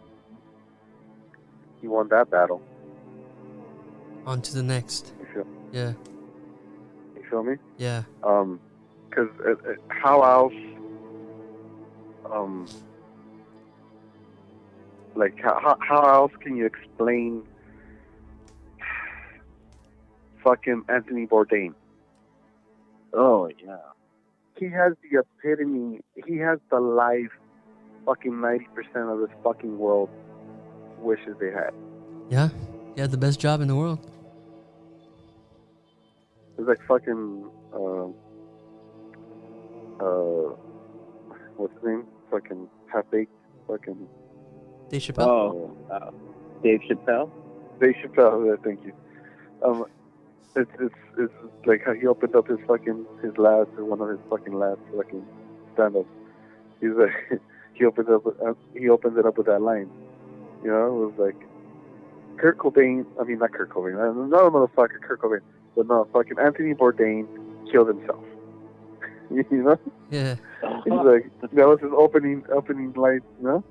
He won that battle.
On to the next. Yeah.
You feel me?
Yeah.
Because how else? Like how else can you explain fucking Anthony Bourdain?
Oh yeah.
He has the epitome. He has the life fucking 90% of this fucking world wishes they had.
Yeah. He had the best job in the world.
It's like fucking what's his name? Fucking Half-Baked. Fucking
Dave Chappelle.
Dave Chappelle.
Dave Chappelle. Yeah, thank you. It's like how he opened up one of his last fucking stand-ups. He's like he opened it up with that line. You know, it was like not Kurt Cobain, another motherfucker, Kurt Cobain, but no, fucking Anthony Bourdain killed himself. You know?
Yeah.
He's like, that was his opening line, you know?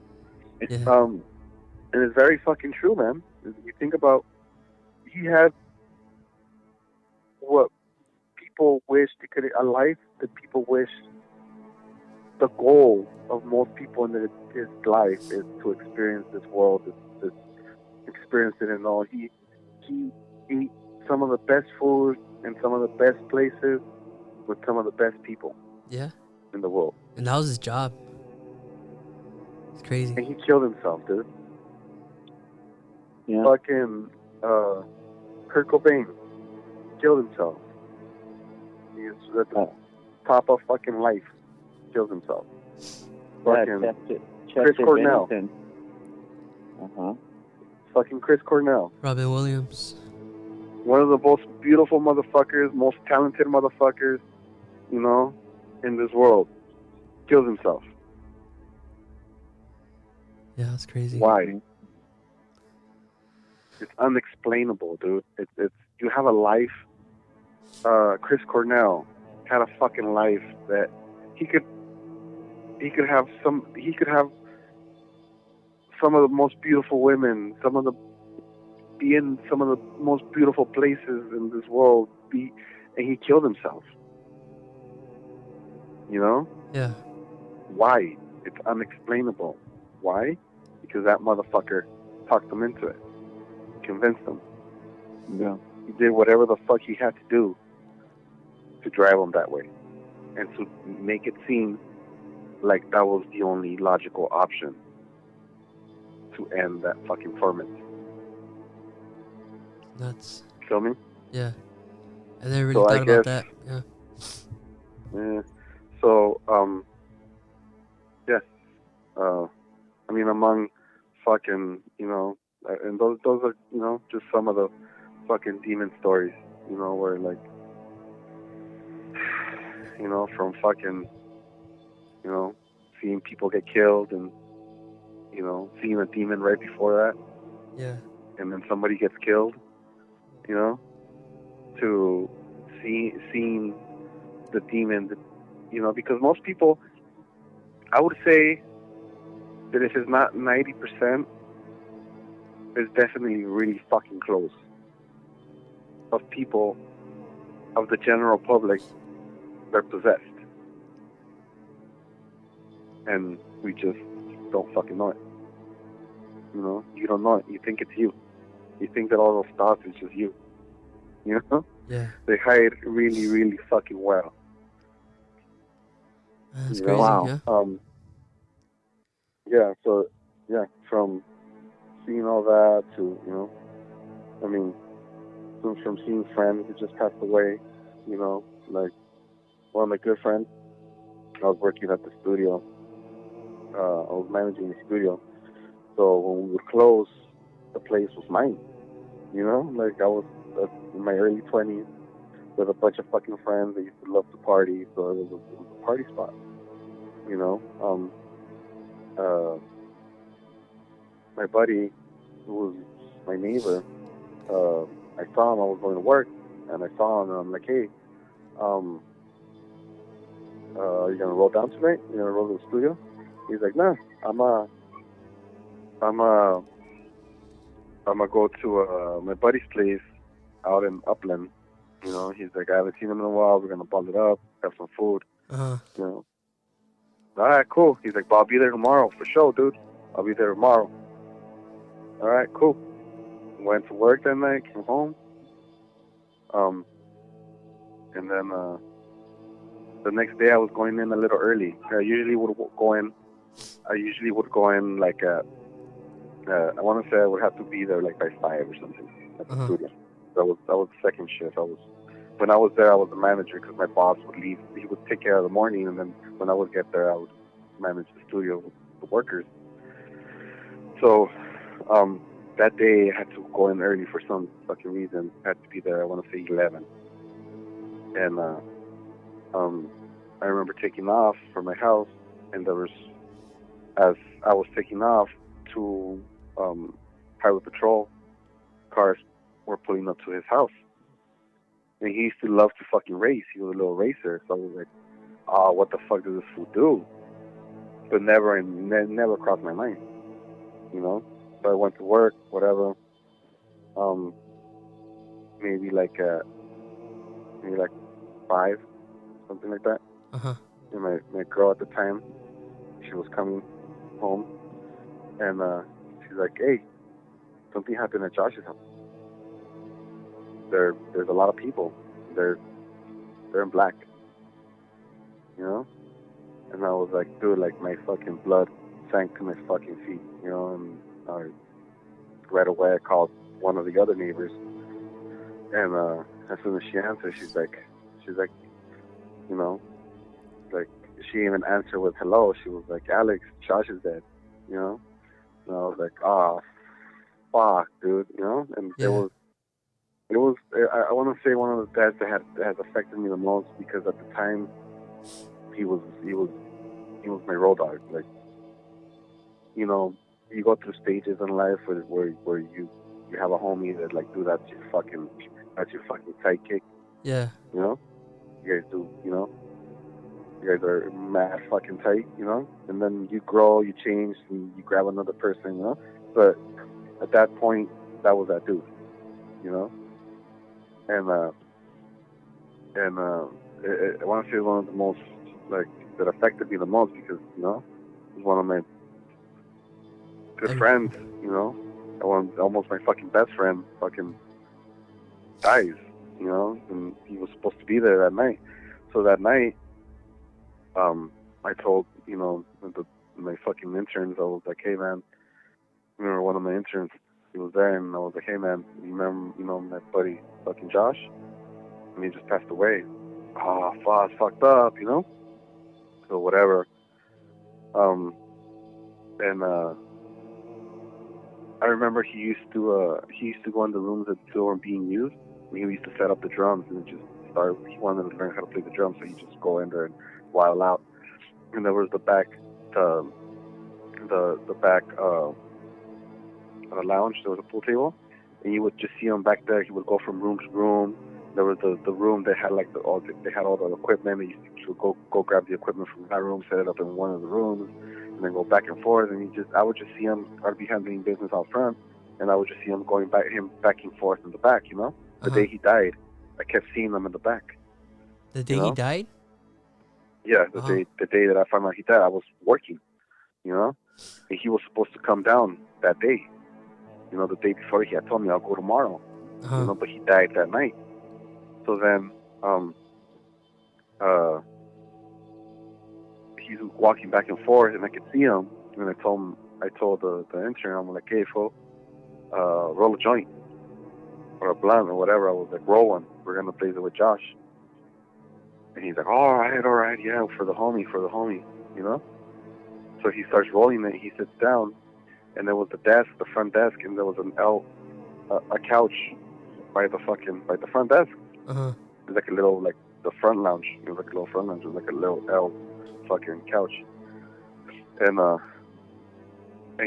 Yeah.
And it's very fucking true, man. You think about, he had what people wish they could, a life that people wish, the goal of most people in his life is to experience this world, this experience it and all. He ate some of the best food in some of the best places with some of the best people.
Yeah.
In the world.
And that was his job. It's crazy.
And he killed himself, dude.
Yeah.
Fucking Kurt Cobain killed himself. He's at the top of fucking life. Killed himself. Fucking Chris Cornell. Fucking Chris Cornell.
Robin Williams.
One of the most beautiful motherfuckers, most talented motherfuckers, you know, in this world. Killed himself.
Yeah, that's crazy.
Why? It's unexplainable, dude. It's you have a life. Chris Cornell had a fucking life that he could have some of the most beautiful women, be in some of the most beautiful places in this world, and he killed himself. You know?
Yeah.
Why? It's unexplainable. Why? Because that motherfucker talked them into it. Convinced them.
Yeah.
He did whatever the fuck he had to do to drive them that way. And to make it seem like that was the only logical option to end that fucking torment.
Nuts.
Feel me?
Yeah. I never really thought about that. Yeah.
Yeah. So, yeah. I mean, among fucking, and those are, just some of the fucking demon stories, where like, from fucking, seeing people get killed and, seeing a demon right before that.
Yeah.
And then somebody gets killed, to seeing the demon, because most people, I would say that if it's not 90%, it's definitely really fucking close of people, of the general public, they're possessed. And we just don't fucking know it. You don't know it. You think it's you. You think that all those thoughts is just you.
Yeah.
They hide really, really fucking well.
That's crazy.
Wow.
Yeah. So, yeah, from seeing all that to, I mean, from seeing friends who just passed away, like one of my good friends, I was working at the studio. I was managing the studio. So when we would close, the place was mine. Like I was in my early 20s with a bunch of fucking friends. I used to love to party, so it was a party spot. My buddy, who was my neighbor, I saw him. I was going to work, and I saw him, and I'm like, hey, are you gonna roll down tonight? You gonna roll to the studio? He's like, nah, I'm gonna go to my buddy's place out in Upland. He's like, I haven't seen him in a while. We're gonna bundle it up, have some food. All right, cool. He's like, but I'll be there tomorrow for sure, dude. I'll be there tomorrow. All right, cool. Went to work that night, came home. And then the next day I was going in a little early. I usually would go in like I want to say I would have to be there like by 5 or something at the studio. That was the second shift. When I was there, I was the manager because my boss would leave. He would take care of the morning, and then when I would get there, I would manage the studio with the workers. So that day I had to go in early for some fucking reason. I had to be there, I want to say 11. And I remember taking off from my house, and as I was taking off, two highway patrol cars were pulling up to his house. And he used to love to fucking race. He was a little racer. So I was like, oh, what the fuck does this fool do? But never crossed my mind. So I went to work, whatever. Maybe like 5, something like that. And my girl at the time, she was coming home, and she's like, hey, something happened at Josh's house. There's a lot of people. They're in black. And I was like, dude, like my fucking blood sank to my fucking feet, and right away I called one of the other neighbors, and as soon as she answered, she's like, like she even answered with hello. She was like, Alex, Josh is dead, and I was like, oh, fuck, dude, and
Yeah.
It was I want to say one of the deaths that has affected me the most, because at the time he was my road dog. Like, you go through stages in life where you have a homie that, like, dude, that's your fucking sidekick.
Yeah.
You guys do, you guys are mad fucking tight, and then you grow, you change, and you grab another person, but at that point, that was that dude, and I want to say one of the most, like, that affected me the most because, you know, he's one of my good friends, you know. Almost my fucking best friend fucking dies, you know, and he was supposed to be there that night. So that night, I told, you know, my fucking interns, I was like, hey man, remember one of my interns, he was there, and I was like, hey man, you remember, you know, my buddy fucking Josh? And he just passed away. Oh, fuck, it's fucked up, you know? So whatever. And I remember he used to go in the rooms that still weren't being used. He used to set up the drums and just start. He wanted to learn how to play the drums, so he just go in there and wild out. And there was the back lounge. There was a pool table, and you would just see him back there. He would go from room to room. There was the room that had like they had all the equipment. He used to go grab the equipment from that room, set it up in one of the rooms, and then go back and forth. And I would just see him. I'd be handling business out front, and I would just see him back and forth in the back. You know, the day he died, I kept seeing him in the back.
The day he died?
Yeah, the day that I found out he died, I was working. You know, and he was supposed to come down that day. You know, the day before he had told me I'll go tomorrow. You know, but he died that night. So then, he's walking back and forth, and I could see him. And I told the intern, I'm like, hey, fool, roll a joint or a blunt or whatever. I was like, roll one. We're gonna blaze it with Josh. And he's like, all right, yeah, for the homie, you know. So he starts rolling it. He sits down, and there was the front desk, and there was a couch by the front desk. It's like a little, like the front lounge. It was like a little front lounge. It was like a little L fucking couch. And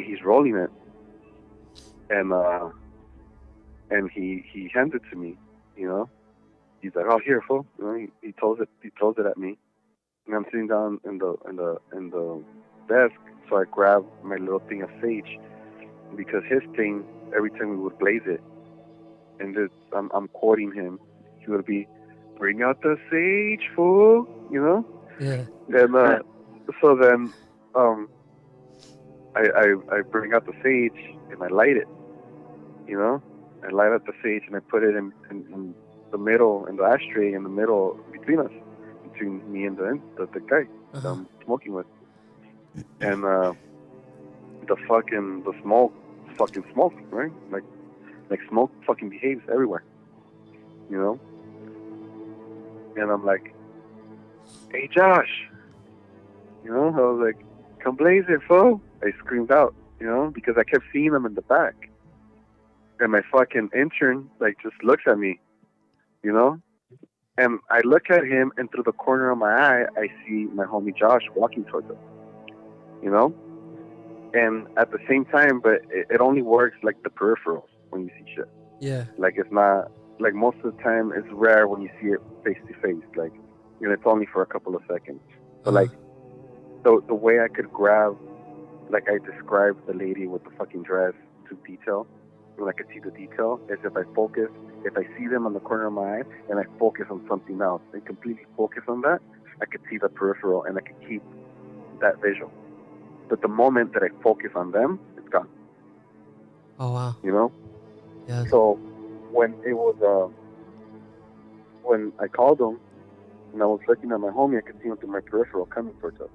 he's rolling it, and he hands it to me, you know. He's like, oh, here, fool. You know, he throws it at me, and I'm sitting down in the desk. So I grab my little thing of sage, because his thing, every time we would blaze it, and I'm quoting him, he would be, bring out the sage, fool, you know?
Yeah.
And so then I bring out the sage and I light it, you know? I light up the sage and I put it in the middle, in the ashtray in the middle between us, between me and the guy that I'm smoking with. And the smoke fucking smokes, right? Like smoke fucking behaves everywhere, you know? And I'm like, hey Josh, you know, I was like, come blaze it, fool. I screamed out, you know, because I kept seeing him in the back. And my fucking intern, like, just looks at me, you know? And I look at him, and through the corner of my eye, I see my homie Josh walking towards us, you know? And at the same time, but it only works, like, the peripherals when you see shit.
Yeah.
Like, it's not, like, most of the time, it's rare when you see it face-to-face. Like, you know, it's only for a couple of seconds. But, like, the way I could grab, like I described the lady with the fucking dress to detail, when I could see the detail, is if I see them on the corner of my eye and I focus on something else and completely focus on that, I could see the peripheral and I could keep that visual. But the moment that I focus on them, it's gone.
Oh, wow.
You know?
Yeah.
So when it was, when I called him and I was looking at my homie, I could see him through my peripheral coming towards us.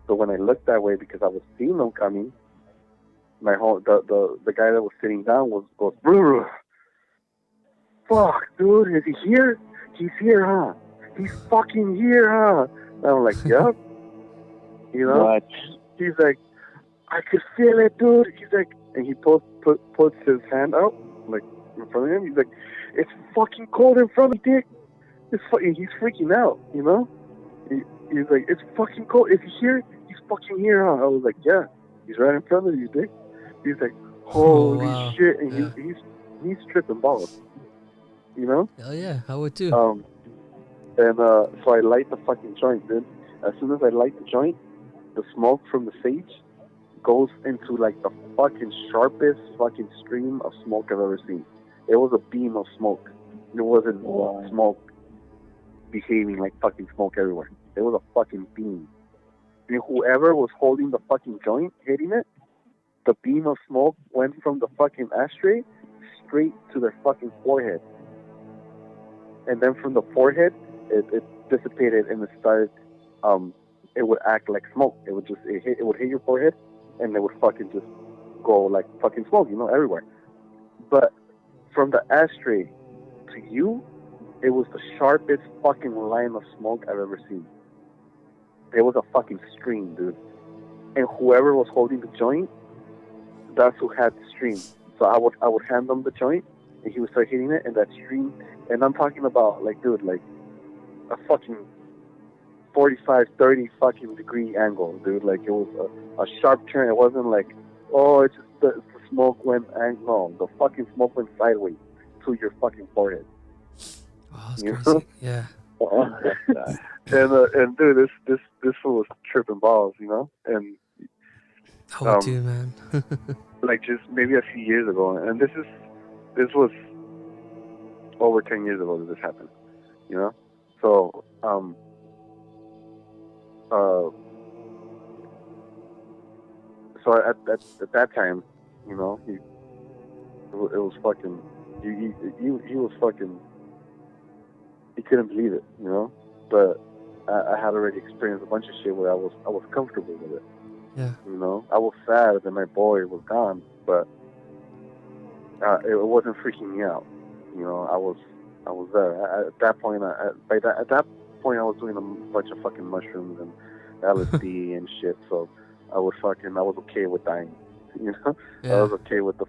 So when I looked that way, because I was seeing them coming, the guy that was sitting down goes, fuck, dude, is he here? He's here, huh? He's fucking here, huh? And I'm like, yep. You know?
What?
He's like, I could feel it, dude. He's like, and he puts his hand out, like, in front of him. He's like, it's fucking cold in front of me, dick. He's freaking out, you know? He's like, it's fucking cold. Is he here? He's fucking here, huh? I was like, yeah. He's right in front of you, dick. He's like, holy shit. And yeah. he's tripping balls. You know?
Hell yeah, I would too.
And so I light the fucking joint, dude. As soon as I light the joint, the smoke from the sage goes into like the fucking sharpest fucking stream of smoke I've ever seen. It was a beam of smoke. It wasn't smoke behaving like fucking smoke everywhere. It was a fucking beam. And whoever was holding the fucking joint, hitting it, the beam of smoke went from the fucking ashtray straight to their fucking forehead. And then from the forehead, it dissipated and it started, it would act like smoke. It would hit your forehead and it would fucking just go like fucking smoke, everywhere. But from the ashtray to you, it was the sharpest fucking line of smoke I've ever seen. It was a fucking stream, dude. And whoever was holding the joint, that's who had the stream. So I would hand them the joint, and he would start hitting it, and that stream. And I'm talking about, like, dude, like a fucking 45, 30 fucking degree angle, dude. Like, it was a sharp turn. It wasn't like, oh, it's just the smoke went, no, the fucking smoke went sideways to your fucking forehead.
Oh, that's crazy. Yeah.
And dude, this fool was tripping balls, and
too, man.
like just maybe a few years ago, and this was over 10 years ago that this happened, so so at that time, it was fucking, he was fucking, he couldn't believe it, but I had already experienced a bunch of shit where I was comfortable with it.
Yeah.
I was sad that my boy was gone, but it wasn't freaking me out. I was there. At that point, I was doing a bunch of fucking mushrooms and LSD and shit. So I was okay with dying. Yeah. I was okay with the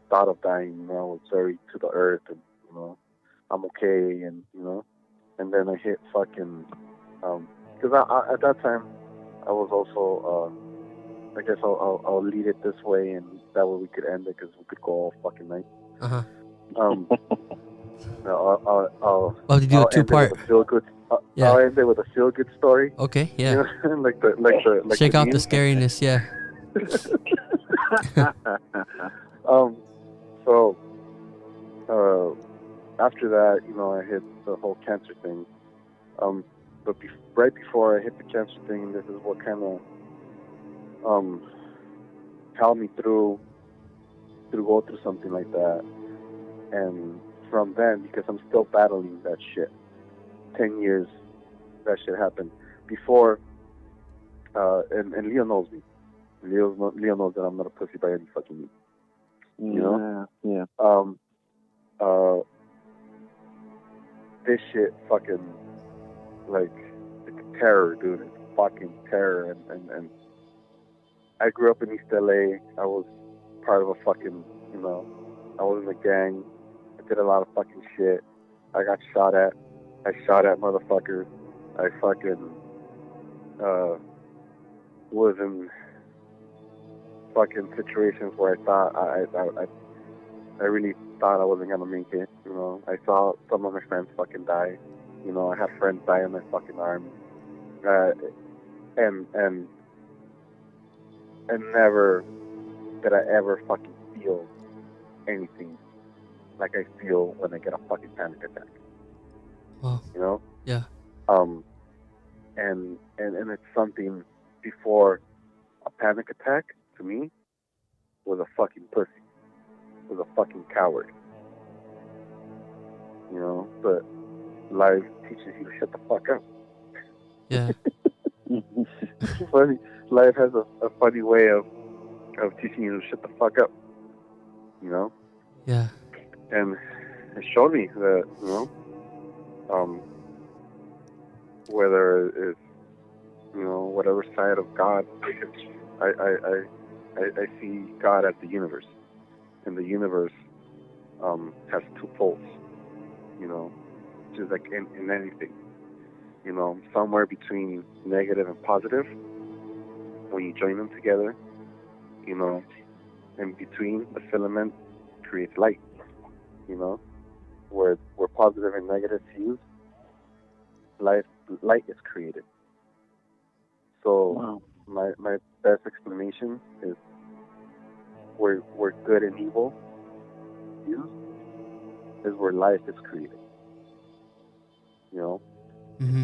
thought of dying. I was very to the earth, and I'm okay, and and then I hit fucking because at that time I was also I guess I'll lead it this way, and that way we could end it because we could go all fucking night.
I'll do a two-part.
I'll end it with a feel-good story.
Okay, yeah.
like the
shake off the scariness, yeah.
So after that, I hit the whole cancer thing. But right before I hit the cancer thing, this is what kind of helped me through to go through something like that. And from then, because I'm still battling that shit, 10 years that shit happened. Before, and Leo knows me. Leo knows that I'm not a pussy by any fucking means.
Yeah.
This shit fucking, like, it's terror, dude. It's fucking terror. And I grew up in East LA. I was part of a fucking, I was in a gang. I did a lot of fucking shit. I got shot at. I shot at motherfuckers. I fucking, was in fucking situations where I thought I really thought I wasn't gonna make it. I saw some of my friends fucking die. I had friends die in my fucking arms. And never did I ever fucking feel anything like I feel when I get a fucking panic attack.
Wow. Yeah.
And it's something before a panic attack to me was a fucking pussy. Was a fucking coward. But life teaches you to shut the fuck up.
Yeah.
Funny. Life has a funny way of teaching you to shut the fuck up.
Yeah.
And it showed me that, whether it's, whatever side of God, I see God as the universe. And the universe has two poles, just like in anything. Somewhere between negative and positive, when you join them together, in between, the filament creates light, where positive and negative fuse, light is created. So my best explanation is where good and evil fuse is where life is created.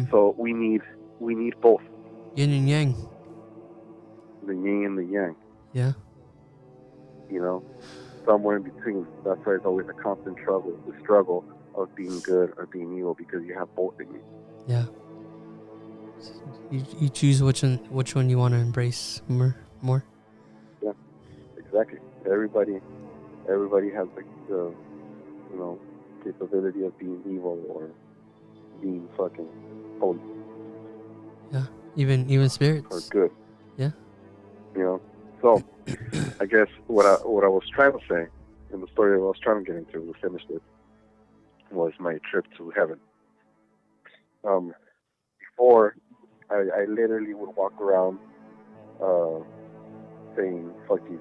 So we need both.
Yin and yang.
The yin and the yang.
Yeah.
You know, somewhere in between. That's why it's always a constant struggle. The struggle of being good or being evil, because you have both in you.
Yeah. You choose which one you want to embrace more.
Yeah, exactly. Everybody has the capability of being evil or being fucking holy.
Yeah, even spirits.
Or good.
Yeah.
You know. So I guess what I was trying to say in the story I was trying to get into to finish it was my trip to heaven. Before I literally would walk around saying fuck you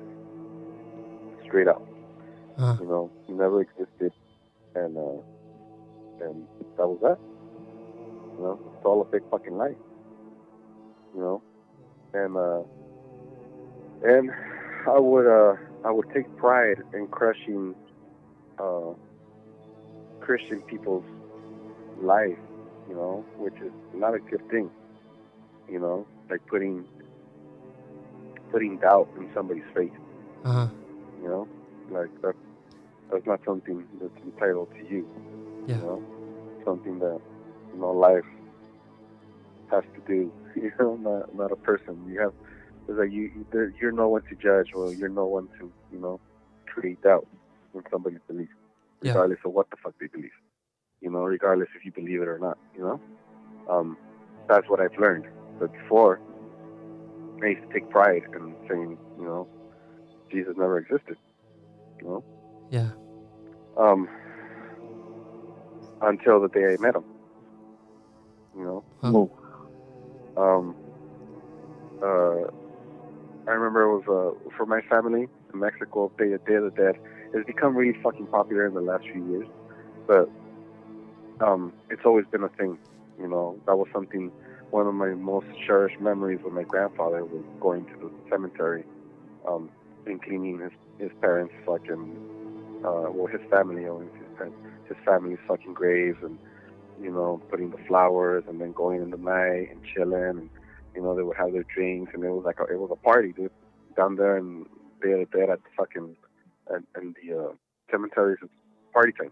straight out. You know, he never existed, and that was that. You know, it's all a big fucking lie. You know, and I would take pride in crushing Christian people's life. You know, which is not a good thing. You know, like putting doubt in somebody's faith. You know, like that's not something that's entitled to you.
Yeah.
You know, something that life has to do. You know, not a person. You have, it's like you're no one to judge, or you're no one to create doubt in somebody's belief, regardless of what the fuck they believe. You know, regardless if you believe it or not. You know, that's what I've learned. But before, I used to take pride in saying, Jesus never existed. You know.
Yeah.
Until the day I met him. You know. I remember it was for my family in Mexico, Day of the Dead. It's become really fucking popular in the last few years, but it's always been a thing. You know, that was something. One of my most cherished memories with my grandfather was going to the cemetery, and cleaning his parents' fucking, his family, his family's fucking graves, and putting the flowers, and then going in the night and chilling, and they would have their drinks, and it was a party, dude, down there, and they're at the fucking and the cemeteries. It's party time.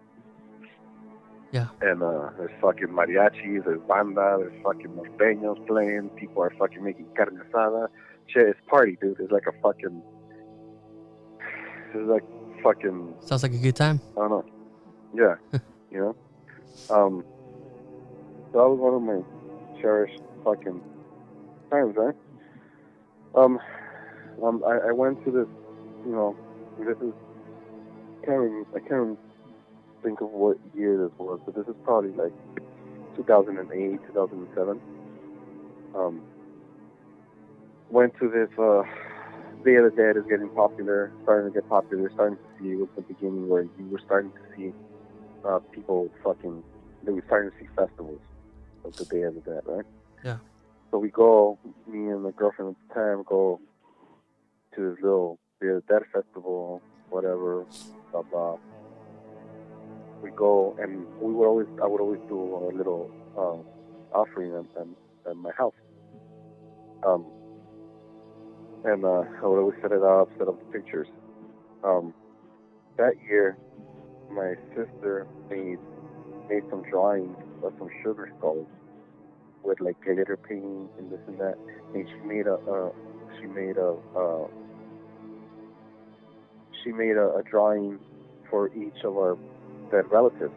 Yeah.
And there's fucking mariachis, there's banda, there's fucking norteños playing. People are fucking making carne asada. Shit, it's party, dude. It's like fucking.
Sounds like a good time.
I don't know. Yeah, So that was one of my cherished fucking times, right? I went to this, this is I can't think of what year this was, but this is probably like 2008, 2007. Went to this Day of the Dead is getting popular, starting to get popular, starting to see, it was the beginning where you were starting to see people fucking, they were starting to see festivals of the Day of the Dead, right?
Yeah.
So we go, me and my girlfriend at the time, go to this little Day of the Dead festival, whatever, blah, blah. We go, and I would always do a little offering at my house. And I would always set up the pictures. That year, my sister made some drawings of some sugar skulls with like glitter paint and this and that, and she made a drawing for each of our dead relatives,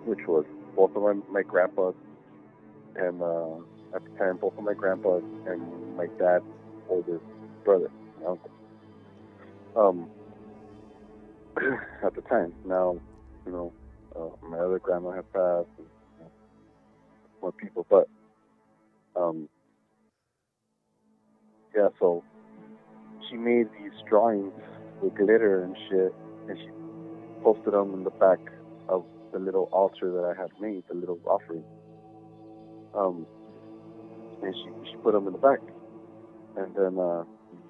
which was both of my grandpas, and at the time both of my grandpas and my dad's oldest brother, my uncle. At the time, now, my other grandma had passed, and more people, but yeah. So she made these drawings with glitter and shit, and she posted them in the back of the little altar that I had made, the little offering. And she put them in the back, and then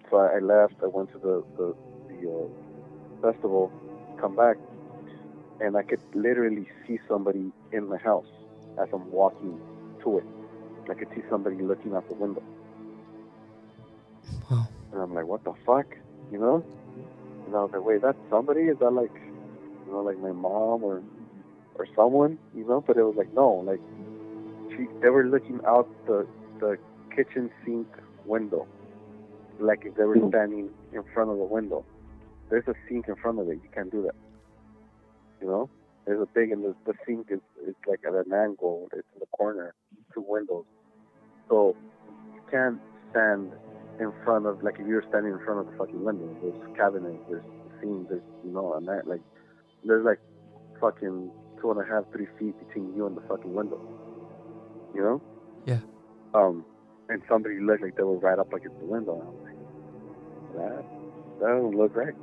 so I left. I went to the festival, come back, and I could literally see somebody in the house as I'm walking to it. I could see somebody looking out the window.
Wow.
And I'm like, what the fuck? You know? And I was like, wait, that's somebody? Is that like, you know, like my mom or someone? You know? But it was like, no, like, they were looking out the kitchen sink window. Like if they were standing in front of the window. There's a sink in front of it. You can't do that. You know? There's a big, and the sink is like at an angle. It's in the corner, 2 windows. So you can't stand in front of, like if you're standing in front of the fucking window. There's cabinets, there's sink, there's, you know, and that, like, there's like fucking 2.5, 3 feet between you and the fucking window. You know?
Yeah.
And somebody looked like they were right up against the window. And I was like, that doesn't look right.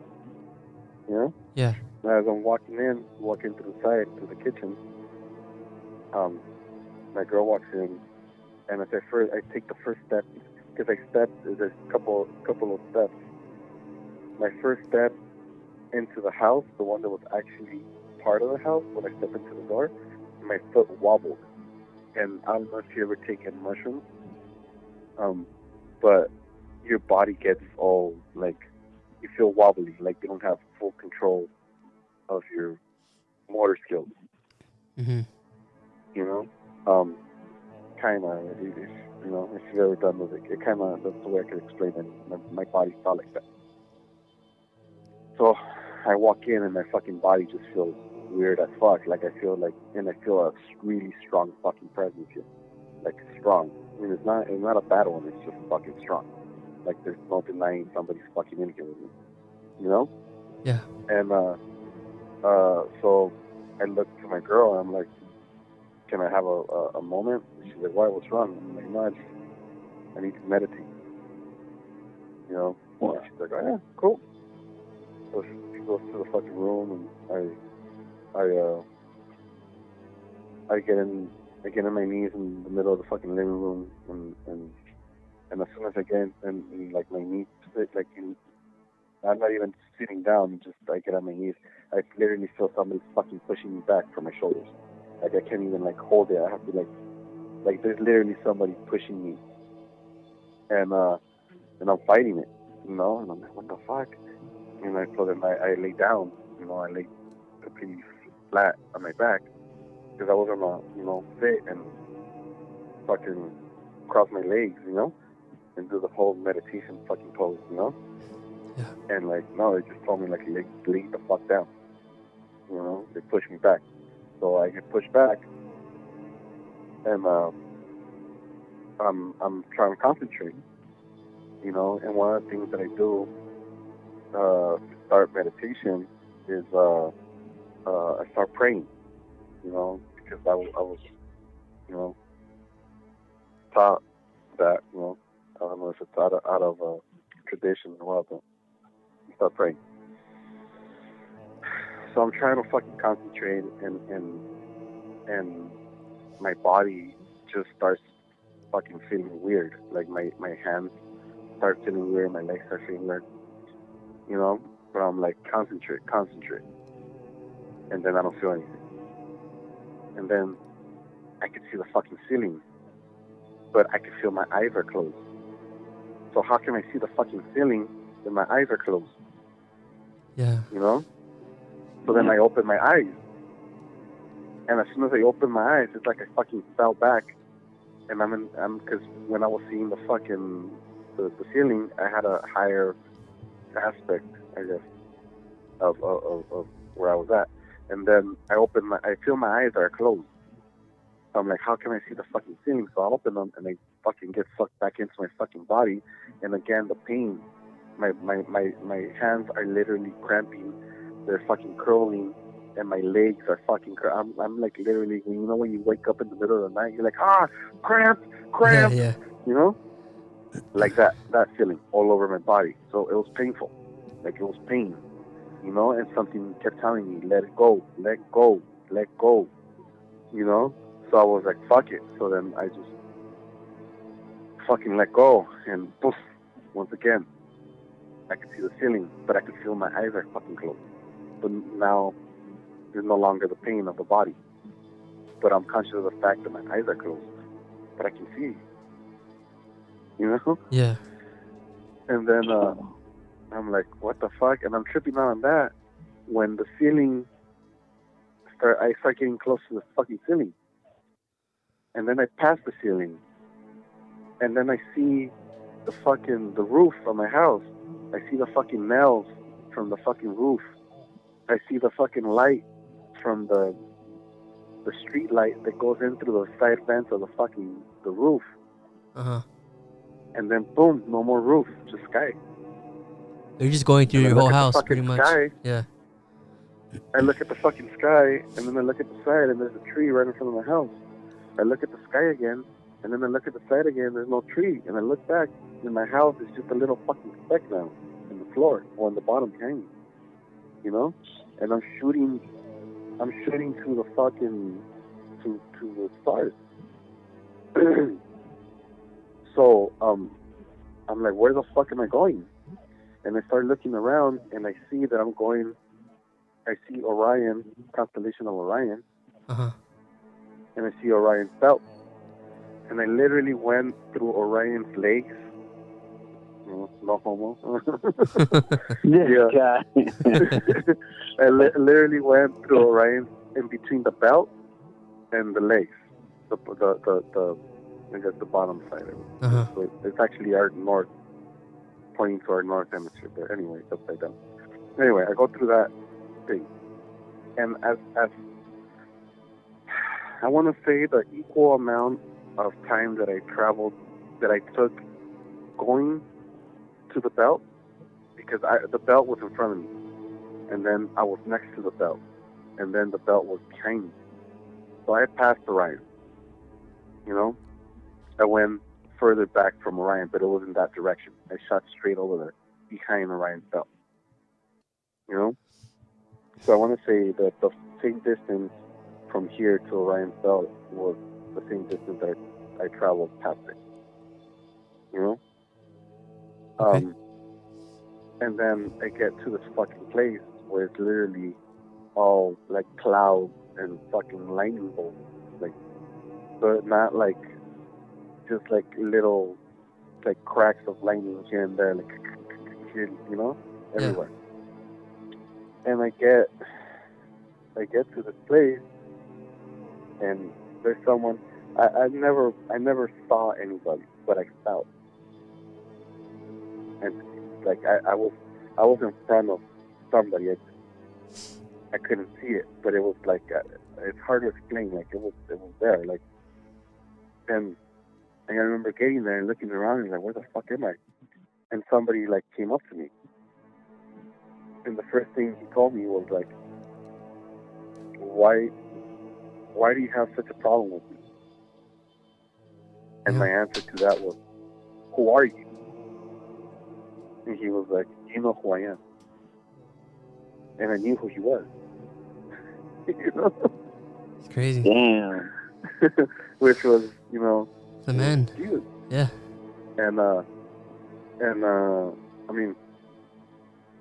You know?
Yeah.
As I'm walking to the side, to the kitchen, my girl walks in, and I take the first step, because there's a couple of steps. My first step into the house, the one that was actually part of the house, when I step into the door, my foot wobbled. And I don't know if you ever taken mushrooms, but your body gets all, like, you feel wobbly, like you don't have full control of your motor skills.
Mm-hmm.
You know? Kind of, you know, if you've ever done it kind of, that's the way I could explain it. My body felt like that. So I walk in and my fucking body just feels weird as fuck. Like I feel a really strong fucking presence here. Like strong. I mean, it's not a bad one, it's just fucking strong. Like there's no denying somebody's fucking in here with me. You know?
Yeah.
And so I look to my girl and I'm like, can I have a moment? She's like, why, what's wrong? I'm like, no, I need to meditate. You know? And she's like, oh yeah, cool. So she goes to the fucking room and I get on my knees in the middle of the fucking living room and as soon as I get in like my knees, like I'm not even sitting down, just I get on my knees. I literally feel somebody fucking pushing me back from my shoulders. Like I can't even like hold it. I have to like there's literally somebody pushing me. And I'm fighting it, you know, and I'm like, what the fuck? And so then I lay down, you know, I lay completely flat on my back because I was gonna, you know, sit and fucking cross my legs, you know, and do the whole meditation fucking pose, you know.
Yeah.
And like, no, they just told me like, lay the fuck down. You know, they pushed me back. So I get pushed back, and I'm trying to concentrate. You know, and one of the things that I do to start meditation is I start praying. You know, because I was, you know, taught that. You know, I don't know if it's out of tradition or what, but I start praying. So I'm trying to fucking concentrate, and my body just starts fucking feeling weird. Like my hands start feeling weird, my legs start feeling weird. You know? But I'm like, concentrate. And then I don't feel anything. And then I can see the fucking ceiling, but I can feel my eyes are closed. So how can I see the fucking ceiling when my eyes are closed?
Yeah.
You know? So then I open my eyes. And as soon as I open my eyes, it's like I fucking fell back. And because when I was seeing the fucking, the ceiling, I had a higher aspect, I guess, of where I was at. And then I feel my eyes are closed. So I'm like, how can I see the fucking ceiling? So I open them and I fucking get sucked back into my fucking body. And again, the pain, my hands are literally cramping. They're fucking curling. And my legs are fucking I'm like literally, you know, when you wake up in the middle of the night, you're like, cramp.
Yeah.
You know? Like that feeling all over my body. So it was painful. Like it was pain. You know? And something kept telling me, let it go. You know? So I was like, fuck it. So then I just fucking let go. And poof, once again, I could see the ceiling, but I could feel my eyes are fucking closed. But now there's no longer the pain of the body. But I'm conscious of the fact that my eyes are closed. but I can see. You know?
Yeah.
And then I'm like, what the fuck? And I'm tripping out on that when the ceiling I start getting close to the fucking ceiling. And then I pass the ceiling. And then I see the roof of my house. I see the fucking nails from the fucking roof. I see the fucking light from the street light that goes in through the side vents of the roof. And then boom, no more roof, just sky.
You're just going through your whole house, pretty much.
Sky.
Yeah.
I look at the fucking sky, and then I look at the side, and there's a tree right in front of my house. I look at the sky again, and then I look at the side again, there's no tree. And I look back, and my house is just a little fucking speck now in the floor, or on the bottom behind me. You know? And I'm shooting to the fucking, to the stars. So, I'm like, where the fuck am I going? And I start looking around, and I see that I see Orion, constellation of Orion. And I see Orion's belt. And I literally went through Orion's legs. No homo.
Yeah.
I literally went through Orion in between the belt and the legs. I guess the bottom side of it. So it's actually our north, pointing to our north hemisphere. But anyway, it's upside down. Anyway, I go through that thing. And as I want to say the equal amount of time that I traveled, that I took going to the belt, because the belt was in front of me, and then I was next to the belt, and then the belt was behind me. So I passed Orion. You know, I went further back from Orion, but it was in that direction. I shot straight over there, behind Orion's belt. You know? So I want to say that the same distance from here to Orion's belt was the same distance that I traveled past it. You know?
Okay.
And then I get to this fucking place where it's literally all like clouds and fucking lightning bolts. Like, but not like, just like little, like cracks of lightning here and there, like, you know, everywhere. Yeah. And I get to this place, and there's someone. I never saw anybody, but I felt. And like I was in front of somebody. I couldn't see it, but it was like it's hard to explain. Like it was there. Like, and I remember getting there and looking around and like, where the fuck am I? And somebody like came up to me, and the first thing he told me was like, why do you have such a problem with me? And my answer to that was, who are you? And he was like, you know who I am. And I knew who he was. You know?
It's crazy.
Damn.
Which was, you know,
the man.
Huge.
Yeah.
And I mean,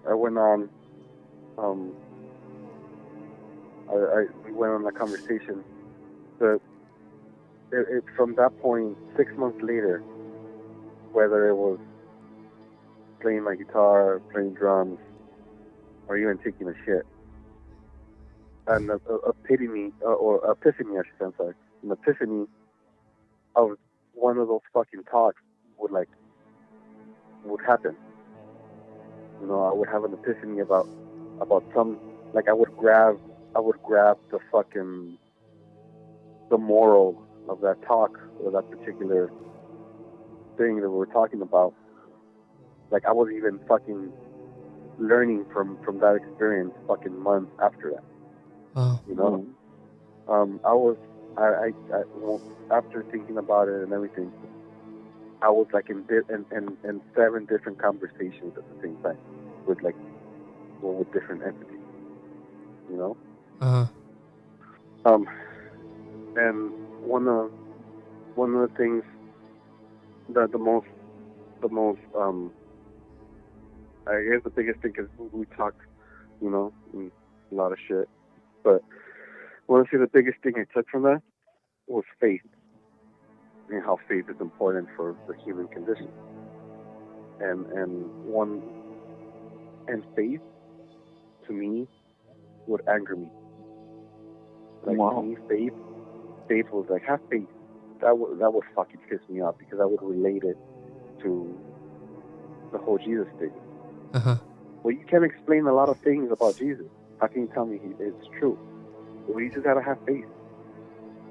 I went on, we went on a conversation, but it from that point, 6 months later, whether it was playing my guitar, playing drums, or even taking a shit, an epiphany, I should say, I'm sorry, an epiphany of one of those fucking talks would happen. You know, I would have an epiphany about some, like I would grab the fucking, the moral of that talk, or that particular thing that we were talking about. Like I was even fucking learning from that experience fucking months after that.
Wow.
You know? I after thinking about it and everything, I was like in 7 different conversations at the same time with different entities. You know? And one of the things that the most I guess the biggest thing is we talk, you know, a lot of shit, but I want to say the biggest thing I took from that was faith. and how faith is important for the human condition. And faith, to me, would anger me. Like,
wow.
to me, faith was like, have faith. That would fucking piss me off, because I would relate it to the whole Jesus thing. Well, you can explain a lot of things about Jesus. How can you tell me it's true? Well, you just gotta have faith.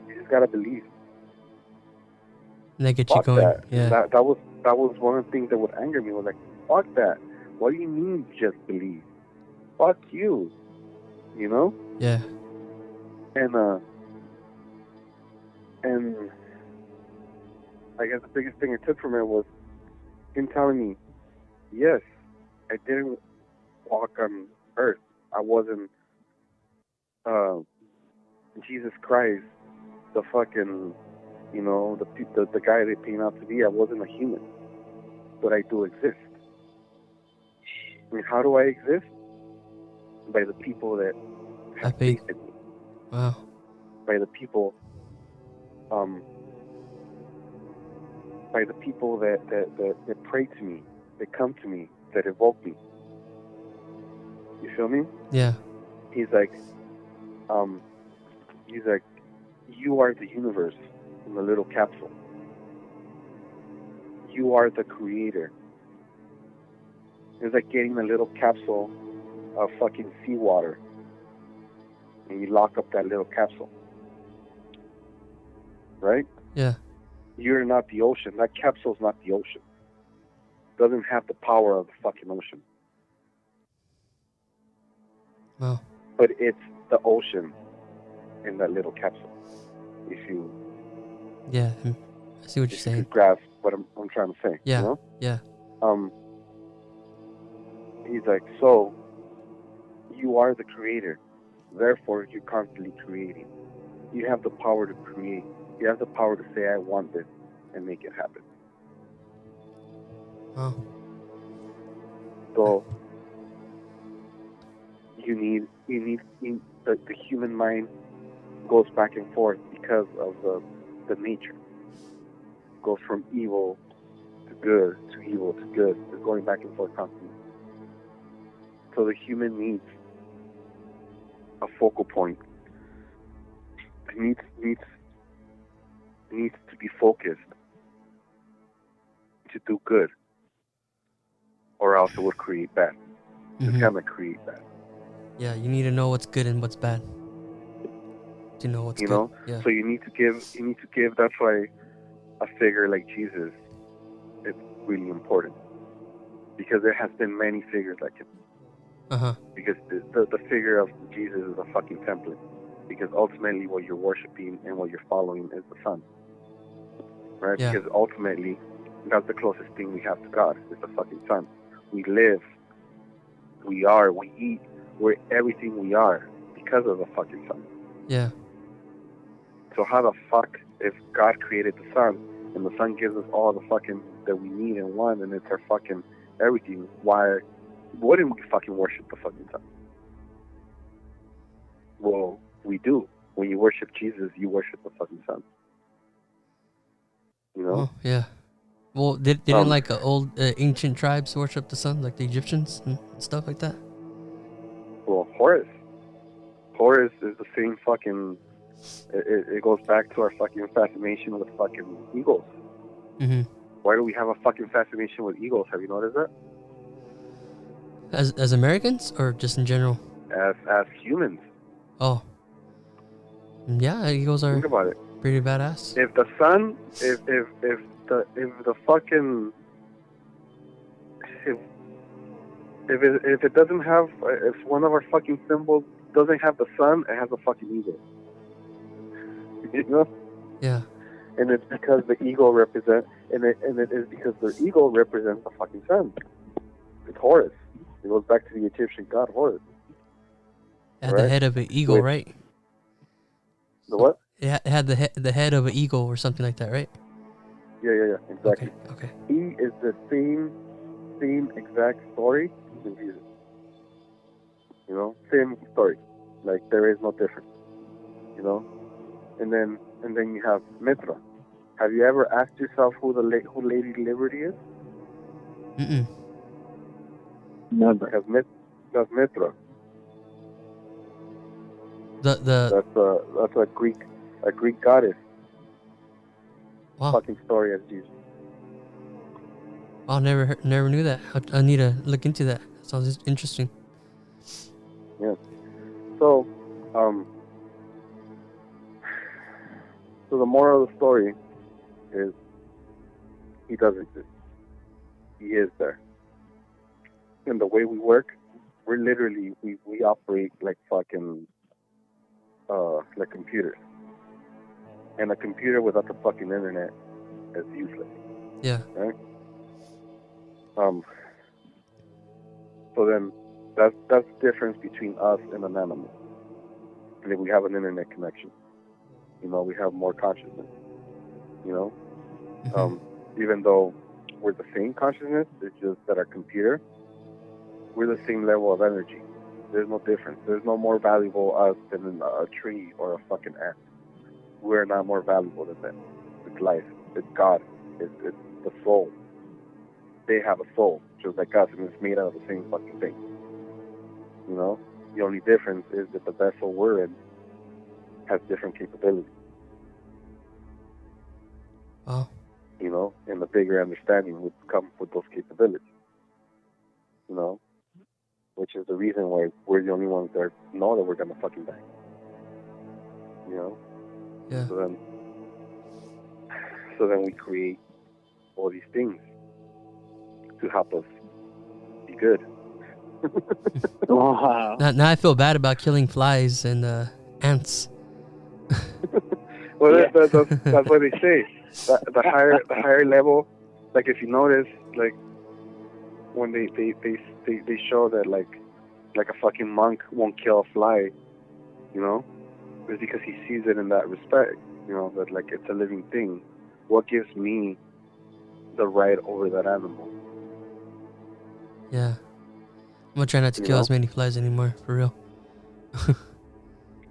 You just gotta believe.
And they get you going.
That.
Yeah.
That was one of the things that would anger me. Was like, fuck that. What do you mean just believe? Fuck you. You know?
Yeah.
And I guess the biggest thing I took from it was him telling me, yes, I didn't walk on earth. I wasn't Jesus Christ, the fucking, you know, the guy they paint out to be. I wasn't a human, but I do exist. I mean, how do I exist? By the people that have faith in me.
Wow.
By the people, by the people that pray to me, that come to me, that evoke me. You feel me?
Yeah.
He's like, you are the universe in a little capsule. You are the creator. It's like getting a little capsule of fucking seawater, and you lock up that little capsule. Right?
Yeah.
You're not the ocean. That capsule's not the ocean. Doesn't have the power of the fucking ocean.
Wow.
But it's the ocean in that little capsule. If you...
Yeah. I see what you're saying.
You grasp what I'm trying to say.
Yeah.
You know?
Yeah.
He's like, so, you are the creator. Therefore, you're constantly creating. You have the power to create. You have the power to say, I want this, and make it happen.
Oh.
So, the human mind goes back and forth because of the nature. It goes from evil to good, to evil to good. It's going back and forth constantly. So the human needs a focal point. It needs to be focused to do good, or else it would create bad. It's gonna create bad.
Yeah, you need to know what's good and what's bad. To know what's good. Yeah.
So you need to give. That's why a figure like Jesus is really important, because there has been many figures like him. Because the figure of Jesus is a fucking template. Because ultimately what you're worshiping and what you're following is the Son. Right?
Yeah.
Because ultimately that's the closest thing we have to God, is the fucking Son. We live, we are, we eat, we're everything we are because of the fucking Son.
Yeah.
So how the fuck, if God created the Son and the Son gives us all the fucking that we need and want, and it's our fucking everything, why wouldn't we fucking worship the fucking Son? Well, we do. When you worship Jesus, you worship the fucking Son. You know?
Oh, yeah. Well, didn't like old ancient tribes worship the sun, like the Egyptians and stuff like that?
Well, Horus. Horus is the same fucking... It goes back to our fucking fascination with fucking eagles. Why do we have a fucking fascination with eagles? Have you noticed that?
As Americans, or just in general?
As humans.
Oh. Yeah, eagles are...
Think about it.
Pretty badass.
If the sun, if the fucking, if it doesn't have, if one of our fucking symbols doesn't have the sun, it has a fucking eagle. You know?
Yeah.
And it's because the eagle represents, and it is because the eagle represents the fucking sun. It's Horus. It goes back to the Egyptian god Horus.
It had the head of an eagle, right?
The what?
It had the head of an eagle or something like that, right?
Yeah, exactly.
Okay.
He is the same exact story as Jesus. You know, same story. Like, there is no difference. You know, and then you have Mithra. Have you ever asked yourself who Lady Liberty is?
Mm-mm.
Never.
That's Mithra.
That's
a Greek goddess.
Wow.
Fucking story as Jesus.
Oh, never knew that. I need to look into that. Sounds interesting.
Yeah. So, so the moral of the story is he does exist. He is there. And the way we work, we're literally we operate like fucking like computers. And a computer without the fucking internet is useless.
Yeah.
Right? So then that's the difference between us and an animal. And if we have an internet connection, we have more consciousness.
Mm-hmm.
Even though we're the same consciousness, it's just that our computer, we're the same level of energy. There's no difference. There's no more valuable us than a tree or a fucking ant. We're not more valuable than them. It's life. It's God. It's the soul. They have a soul, just like us, and it's made out of the same fucking thing. The only difference is that the vessel we're in has different capabilities.
Oh.
And the bigger understanding would come with those capabilities. Which is the reason why we're the only ones that know that we're gonna fucking die.
Yeah.
So then we create all these things to help us be good.
Wow.
Now I feel bad about killing flies and ants.
Well, that's what they say. The higher level, like if you notice, like when they show that like a fucking monk won't kill a fly, it's because he sees it in that respect, that like it's a living thing. What gives me the right over that animal?
Yeah. I'm gonna try not to kill as many flies anymore, for real.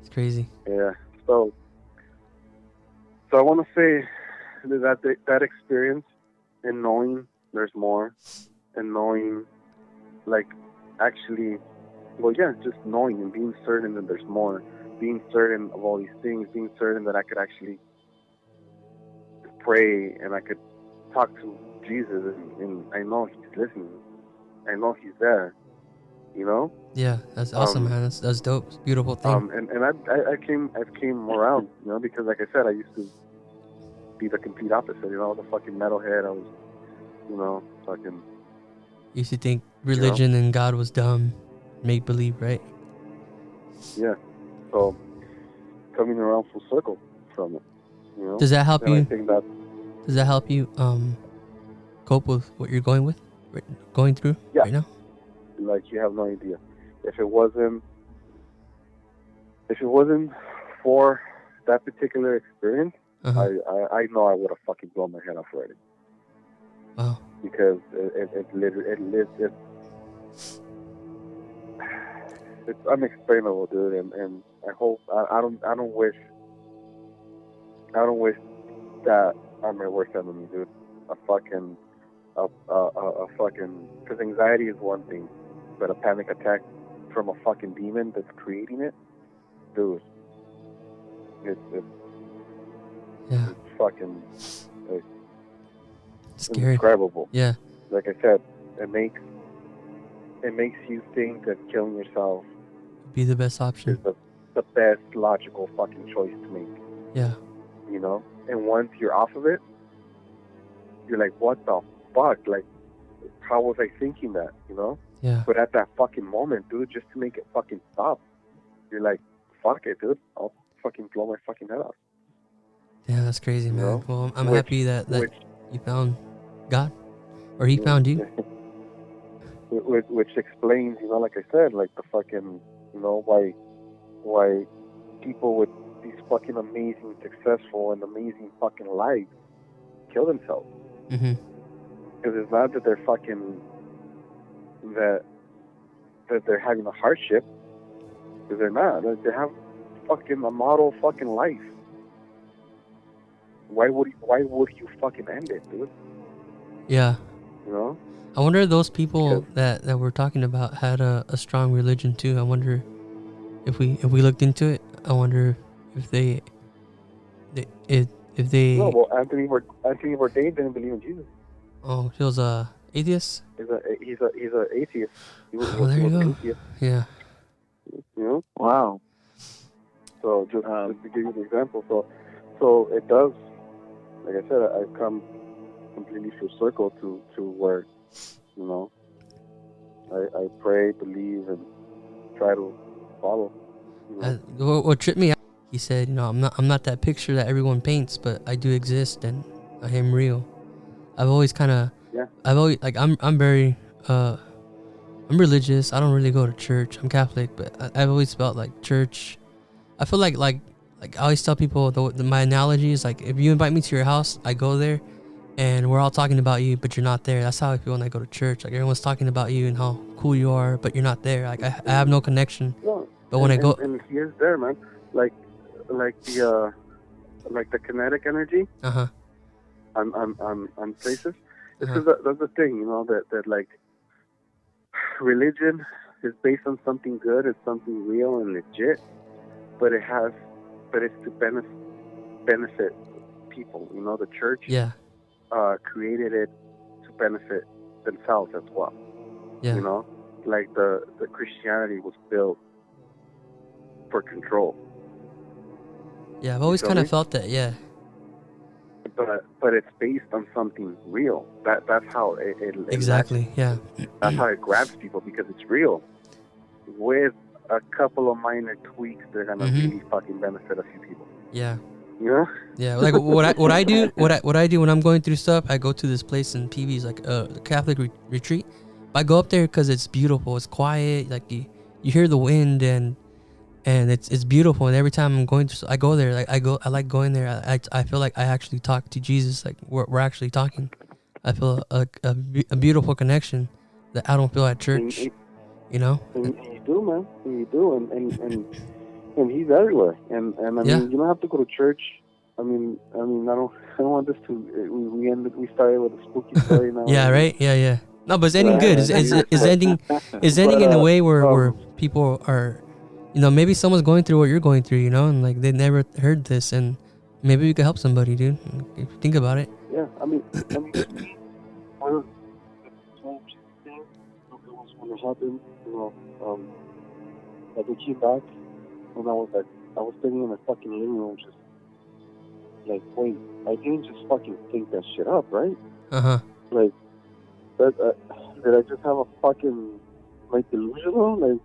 It's crazy.
Yeah. So I want to say that experience and knowing there's more and knowing, like, actually, well, yeah, just knowing and being certain that there's more, being certain of all these things, being certain that I could actually pray and I could talk to Jesus and I know he's listening. I know he's there,
Yeah, that's awesome, man. That's dope. It's a beautiful thing.
And I came around, because like I said, I used to be the complete opposite, I was a fucking metalhead. I was, fucking.
You used to think religion and God was dumb, make believe, right?
Yeah. So coming around full circle from it,
Does that help you?
I think that.
Does that help you cope with what you're going through right now?
Like, you have no idea. If it wasn't for that particular experience, I know I would have fucking blown my head off already.
Wow.
Because it's unexplainable, dude. And I hope I don't wish that on my worst enemy, dude. A fucking, because anxiety is one thing, but a panic attack from a fucking demon that's creating it, dude. It's fucking
scary.
Indescribable.
Yeah.
Like I said, it makes you think that killing yourself
be the best option.
Is the best logical fucking choice to make.
Yeah.
And once you're off of it, you're like, what the fuck? Like, how was I thinking that?
Yeah.
But at that fucking moment, dude, just to make it fucking stop, you're like, fuck it, dude. I'll fucking blow my fucking head off.
Yeah, that's crazy, man. Well, I'm happy that you found God, or he found you.
Which explains, like I said, like the fucking, why people with these fucking amazing, successful, and amazing fucking lives kill themselves.
Mm-hmm.
Because it's not that they're fucking that they're having a hardship. Because they're not. They have fucking a model fucking life. why would you fucking end it, dude?
Yeah.
You know?
I wonder if those people that we're talking about had a strong religion too. I wonder if we looked into it. I wonder if they
No, well, Anthony Bourdain didn't believe in Jesus.
Oh, he was a atheist.
He's a atheist. He was
there you go.
An atheist.
Yeah.
You know?
Wow.
So just to give you an example, so it does. Like I said, I've come completely full circle to where, you know, I pray, believe, and try to follow. You know?
What tripped me out, he said, you know, I'm not that picture that everyone paints, but I do exist and I am real. I've always I'm very I'm religious. I don't really go to church. I'm Catholic, but I've always felt like church. I feel like I always tell people my analogy is like, if you invite me to your house, I go there and we're all talking about you, but you're not there. That's how I feel when I go to church. Like, everyone's talking about you and how cool you are, but you're not there. Like, I have no connection.
No,
but when I go,
and he is there, man. Like the kinetic energy. On places. Because that's the thing, you know, that like religion is based on something good, it's something real and legit, but it's to benefit people. You know, the church created it to benefit themselves as well. Yeah. You know, like the Christianity was built for control.
Yeah, I've always kind of felt that. Yeah.
But it's based on something real. That's how it
exactly. Yeah.
That's how it grabs people, because it's real. With a couple of minor tweaks, they're gonna really fucking benefit a few people.
Yeah.
You know?
Yeah. Like what I do when I'm going through stuff, I go to this place in PV's, like a Catholic retreat. I go up there because it's beautiful. It's quiet. Like you hear the wind and it's beautiful. And every time I'm going to, I go there. Like I like going there. I feel like I actually talk to Jesus. Like we're actually talking. I feel a beautiful connection that I don't feel at church. You know.
And you do, man. And you do, and he's everywhere. And I mean, you don't have to go to church. I mean, I don't want this to. We started with a spooky story now.
Yeah. Right. Yeah. No, but it's ending good. Is ending in a way where people are. You know, maybe someone's going through what you're going through, you know, and like they never heard this, and maybe we could help somebody, dude. If you think about it.
Yeah, I mean, one of the times thing when it happened, you know, like we came back, and I was sitting in the fucking living room, just like, wait, I didn't just fucking think that shit up, right? Like, did I just have a fucking like delusional, like?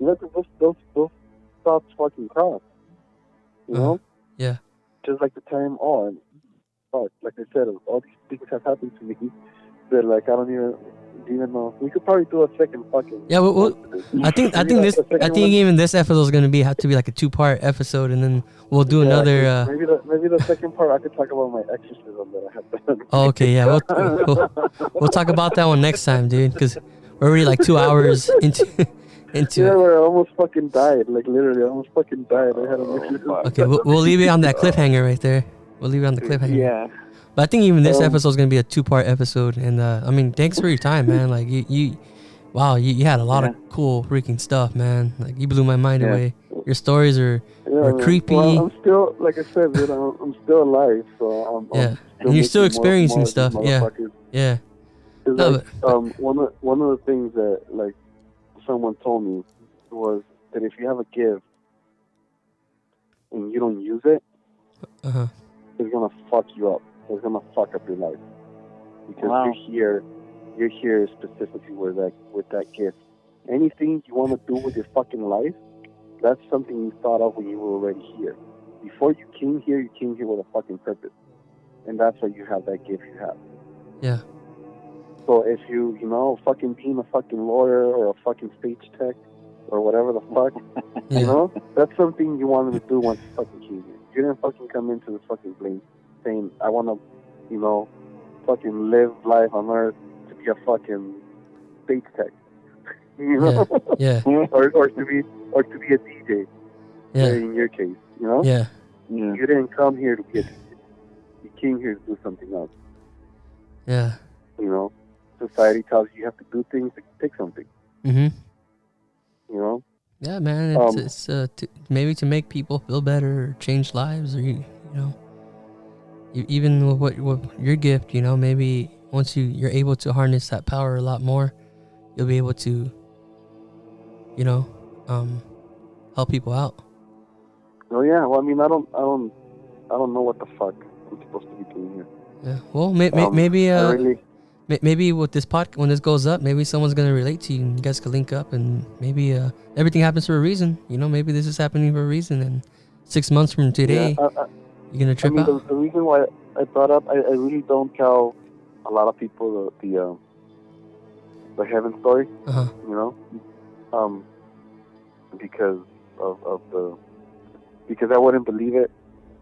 You know, those thoughts fucking cross. You know?
Yeah.
Just like the time on. But like I said, all these things have happened to me that like I don't even know. We could probably do a second fucking.
Yeah, I think even this episode is gonna have to be like a 2-part episode, and then we'll do another.
Maybe the second part I could talk about my exorcism that I have done.
Oh, okay, yeah, we'll talk about that one next time, dude, because we're already like 2 hours into.
Where I almost fucking died. Like literally, I almost fucking died. I had a
Okay, we'll leave it on that cliffhanger right there. We'll leave it on the cliffhanger.
Yeah.
But I think even this episode is gonna be a 2-part episode, and I mean, thanks for your time, man. Like you had a lot of cool freaking stuff, man. Like you blew my mind away. Your stories are creepy.
Well, I'm still, like I said, dude, I'm still alive, so I'm
and you're still experiencing stuff. Yeah.
No, like, one of the things that like someone told me was that if you have a gift and you don't use it, it's gonna fuck you up. It's gonna fuck up your life, because you're here specifically with that gift. Anything you want to do with your fucking life, that's something you thought of when you were already here. Before you came here with a fucking purpose, and that's why you have that gift you have.
Yeah.
So if you fucking being a fucking lawyer or a fucking stage tech or whatever the fuck, you know, that's something you wanted to do once you fucking came here. You didn't fucking come into this fucking place saying, I want to, you know, fucking live life on earth to be a fucking stage tech. You know?
Yeah.
or to be a DJ. Yeah. In your case, you know?
Yeah.
You didn't come here to be a DJ. came here to do something else.
Yeah.
You know, society tells you have to do things to take something.
Mhm.
You know.
Yeah, man. It's maybe to make people feel better, or change lives, or you know, even with what your gift, you know, maybe once you're able to harness that power a lot more, you'll be able to, you know, help people out.
Oh yeah. Well, I mean, I don't know what the fuck I'm supposed to be doing here.
Yeah. Well, maybe
I really.
Maybe with this when this goes up, maybe someone's gonna relate to you, and you guys could link up, and maybe everything happens for a reason. You know, maybe this is happening for a reason, and 6 months from today, you're gonna trip out.
The reason why I brought up, I really don't tell a lot of people the heaven story. You know, because because I wouldn't believe it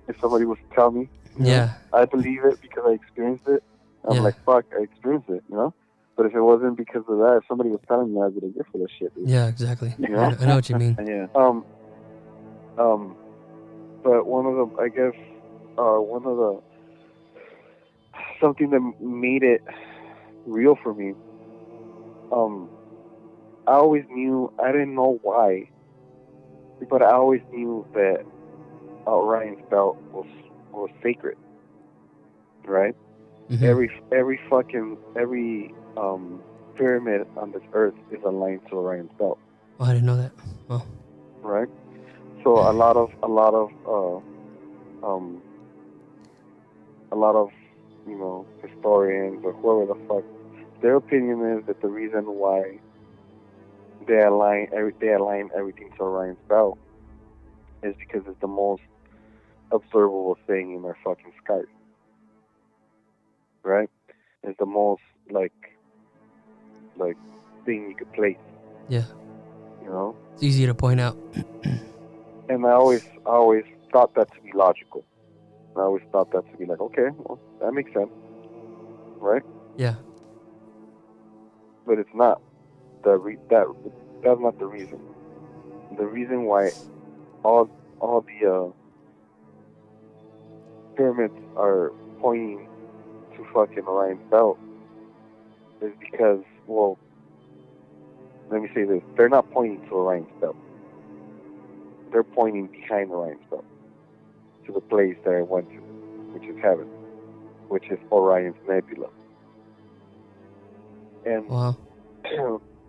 if somebody was to tell me.
Yeah.
I believe it because I experienced it. I'm like, fuck, I experienced it, you know? But if it wasn't because of that, if somebody was telling me, I'd be like, you're full of shit, dude.
Yeah, exactly.
You know?
I know what you mean.
Yeah.
But one of the something that made it real for me, I always knew, I didn't know why, but I always knew that Orion's belt was sacred, right?
Mm-hmm.
Every pyramid on this earth is aligned to Orion's belt.
Oh, I didn't know that. Oh.
Right. So a lot of you know, historians or whoever the fuck, their opinion is that the reason why they align everything to Orion's belt is because it's the most observable thing in our fucking skies. Right? It's the most like thing you could place.
Yeah.
You know?
It's easy to point out.
And I always thought that to be logical. I always thought that to be like, okay, well, that makes sense. Right?
Yeah.
But it's not. That's not the reason. The reason why all the pyramids are pointing to fucking Orion's belt is because, well, let me say this: they're not pointing to Orion's belt. They're pointing behind Orion's belt to the place that I went to, which is heaven, which is Orion's Nebula. And
wow.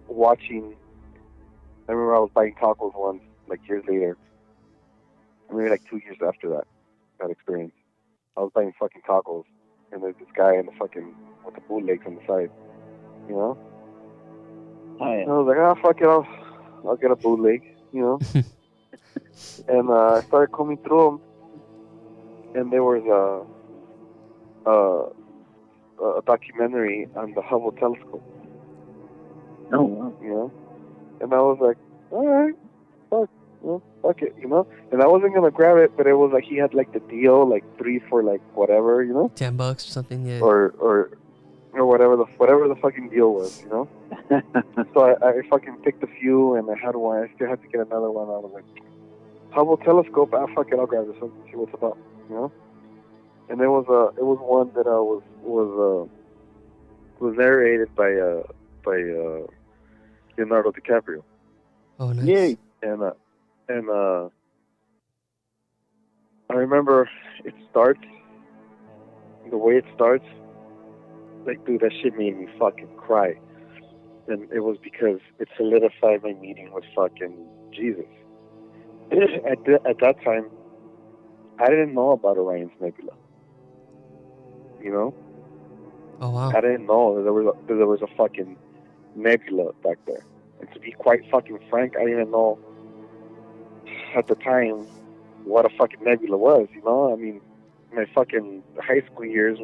Watching, I remember I was buying tacos once, like years later, maybe like 2 years after that experience. I was buying fucking tacos, and there's this guy in the fucking with the bootlegs on the side, you know.
Oh, yeah.
And I was like, fuck it, I'll get a bootleg, you know. And I started combing through them, and there was a documentary on the Hubble telescope.
Oh, wow.
You know, and I was like, all right, fuck it, you know. And I wasn't gonna grab it, but it was like he had like the deal, like 3 for like whatever, you know,
$10 or something, yeah.
or whatever the fucking deal was, you know. So I fucking picked a few, and I had one. I still had to get another one. I was like, Hubble telescope. Fuck it, I'll grab this one. See what's about, you know. And it was one that was narrated by Leonardo DiCaprio.
Oh, nice.
Yay.
And I remember the way it starts, like, dude, that shit made me fucking cry. And it was because it solidified my meeting with fucking Jesus. At that time, I didn't know about Orion's Nebula. You know?
Oh, wow.
I didn't know that there was a fucking nebula back there. And to be quite fucking frank, I didn't even know at the time what a fucking nebula was, you know? I mean, my fucking high school years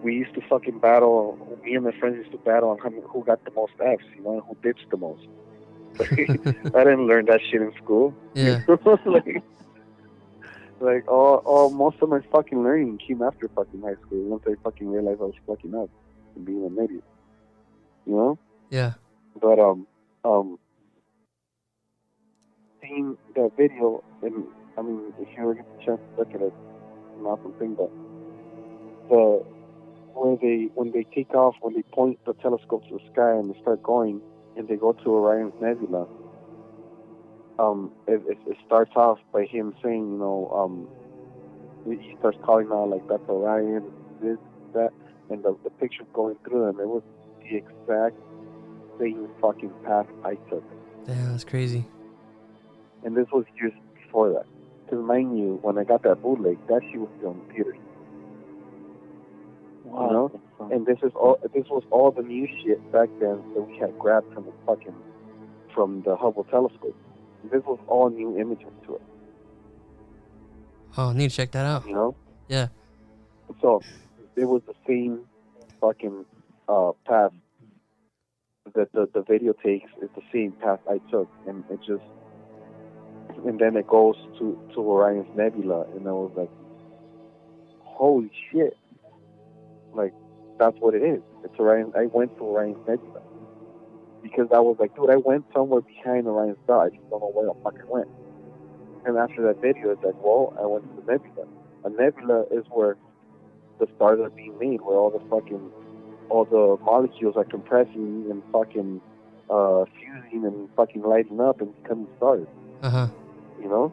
we used to fucking battle, me and my friends used to battle on who got the most F's, you know, who ditched the most. I didn't learn that shit in school.
Yeah.
like all most of my fucking learning came after fucking high school. Once I fucking realized I was fucking up and being an idiot. You know?
Yeah.
But seeing that video, and I mean, if you ever get the chance to look at it, it's an awesome thing. But when they take off, when they point the telescope to the sky and they start going, and they go to Orion's Nebula. It starts off by him saying, he starts calling out like, that's Orion, this, that, and the picture going through, and it was the exact same fucking path I took.
Damn, that's crazy.
And this was years before that. Because mind you, when I got that bootleg, that shit was still in theaters.
Wow.
You know? And this was all the new shit back then that we had grabbed from the Hubble telescope. This was all new images to it.
Oh, I need to check that out.
You know?
Yeah.
So it was the same fucking path that the video takes. Is the same path I took, and then it goes to Orion's Nebula, and I was like, holy shit! Like, that's what it is. It's Orion. I went to Orion's Nebula because I was like, dude, I went somewhere behind Orion's star. I just don't know where the fuck I went. And after that video, it's like, well, I went to the nebula. A nebula is where the stars are being made, where all the molecules are compressing and fucking fusing and fucking lighting up and becoming stars. You know?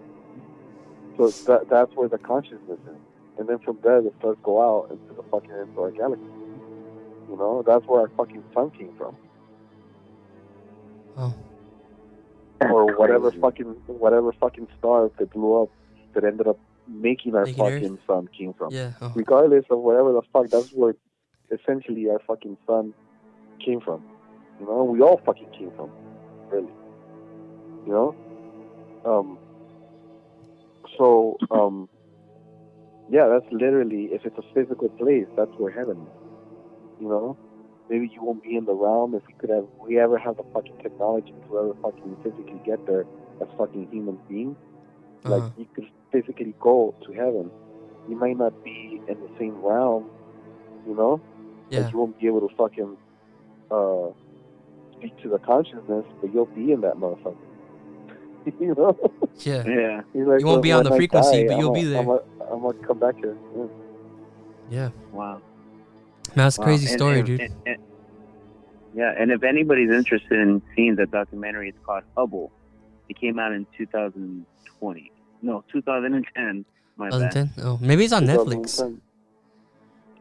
So that's where the consciousness is. And then from there, the stars go out into our galaxy. You know? That's where our fucking sun came from.
Oh.
Or whatever fucking star that blew up that ended up making our fucking sun came from.
Yeah. Oh.
Regardless of whatever the fuck, that's where essentially our fucking sun came from. You know, we all fucking came from, really. You know? Yeah, that's literally, if it's a physical place, that's where heaven is. You know? Maybe you won't be in the realm if we ever have the fucking technology to ever fucking physically get there as fucking human beings. Like, you could physically go to heaven. You might not be in the same realm, you know?
Yeah.
Like, you won't be able to fucking speak to the consciousness, but you'll be in that motherfucker. You know?
Yeah.
Yeah.
Like,
you won't be on the frequency, but you'll be there.
I'm gonna come back here.
Yeah.
Wow.
Man, that's a crazy story, dude.
And if anybody's interested in seeing the documentary, it's called Hubble. It came out in 2020. No, 2010. My bad.
2010? Oh, maybe it's on Netflix.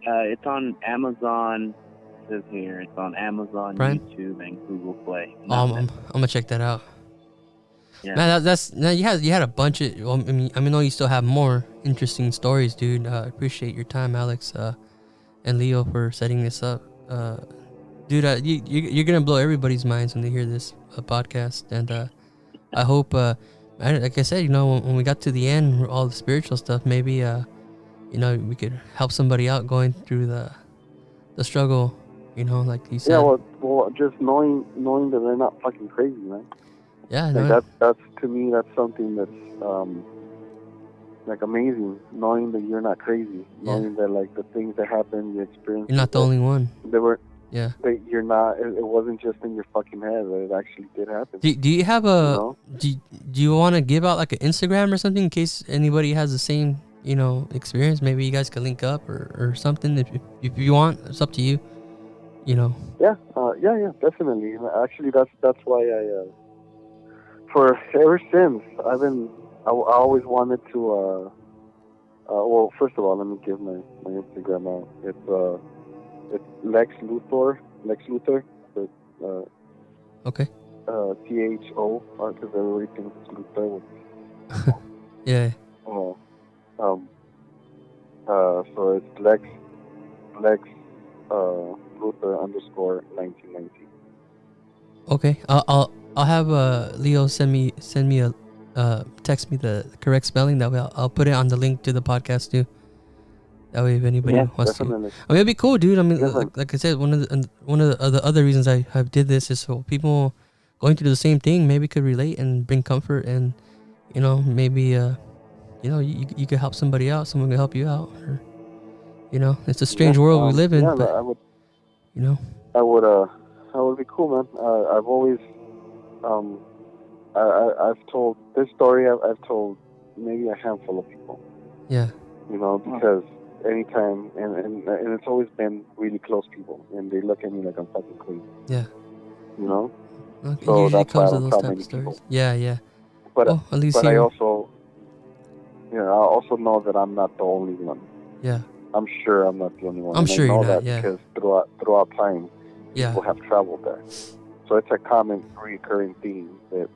It's on Amazon. It says here it's on Amazon,
Prime?
YouTube, and Google Play.
I'm gonna check that out.
Yeah.
Man, that's you had a bunch of. Well, I know you still have more interesting stories, dude. I appreciate your time, Alex, and Leo for setting this up. Dude, you're gonna blow everybody's minds when they hear this podcast, and I hope, like I said, when we got to the end, all the spiritual stuff, maybe we could help somebody out going through the struggle, like you said.
Yeah, well, just knowing that they're not fucking crazy, man.
Yeah,
like that's to me, that's something that's like amazing. Knowing that you're not crazy, knowing that like the things that happen, you experience.
You're not the only one.
They were.
Yeah.
That you're not. It wasn't just in your fucking head. That it actually did happen.
Do you have a? Do you want to give out like an Instagram or something in case anybody has the same experience? Maybe you guys could link up or something if you want. It's up to you. Yeah. Yeah. Definitely. Actually, that's why for ever since I always wanted to. Well, first of all, let me give my Instagram out. It's Lex Luthor. Okay.
THO, because everybody thinks it's Luthor.
Yeah.
So it's Lex Luthor _1990.
Okay. I'll have Leo send me a text me the correct spelling. That way I'll put it on the link to the podcast too. That way, if anybody wants
definitely.
to, it'd be cool, dude. I mean, like I said, one of the other reasons I did this is so people going through the same thing maybe could relate and bring comfort, and maybe you could help somebody out. Someone could help you out, or it's a strange world we live in. But
I would be cool, man. I've always I've told this story. I've told maybe a handful of people.
Yeah.
Because anytime, and it's always been really close people, and they look at me like I'm fucking crazy.
Yeah.
You know.
Okay,
So
usually
that's why I
comes to
don't
those
tell
type
many
of stories.
people.
Yeah, yeah.
But
Oh, at least
but I
here.
also, I also know that I'm not the only one.
Yeah.
I'm sure I'm not the only one.
I'm
and
sure
I know
you're not,
that
yeah.
because throughout time,
Yeah.
people have traveled there. So it's a common recurring theme that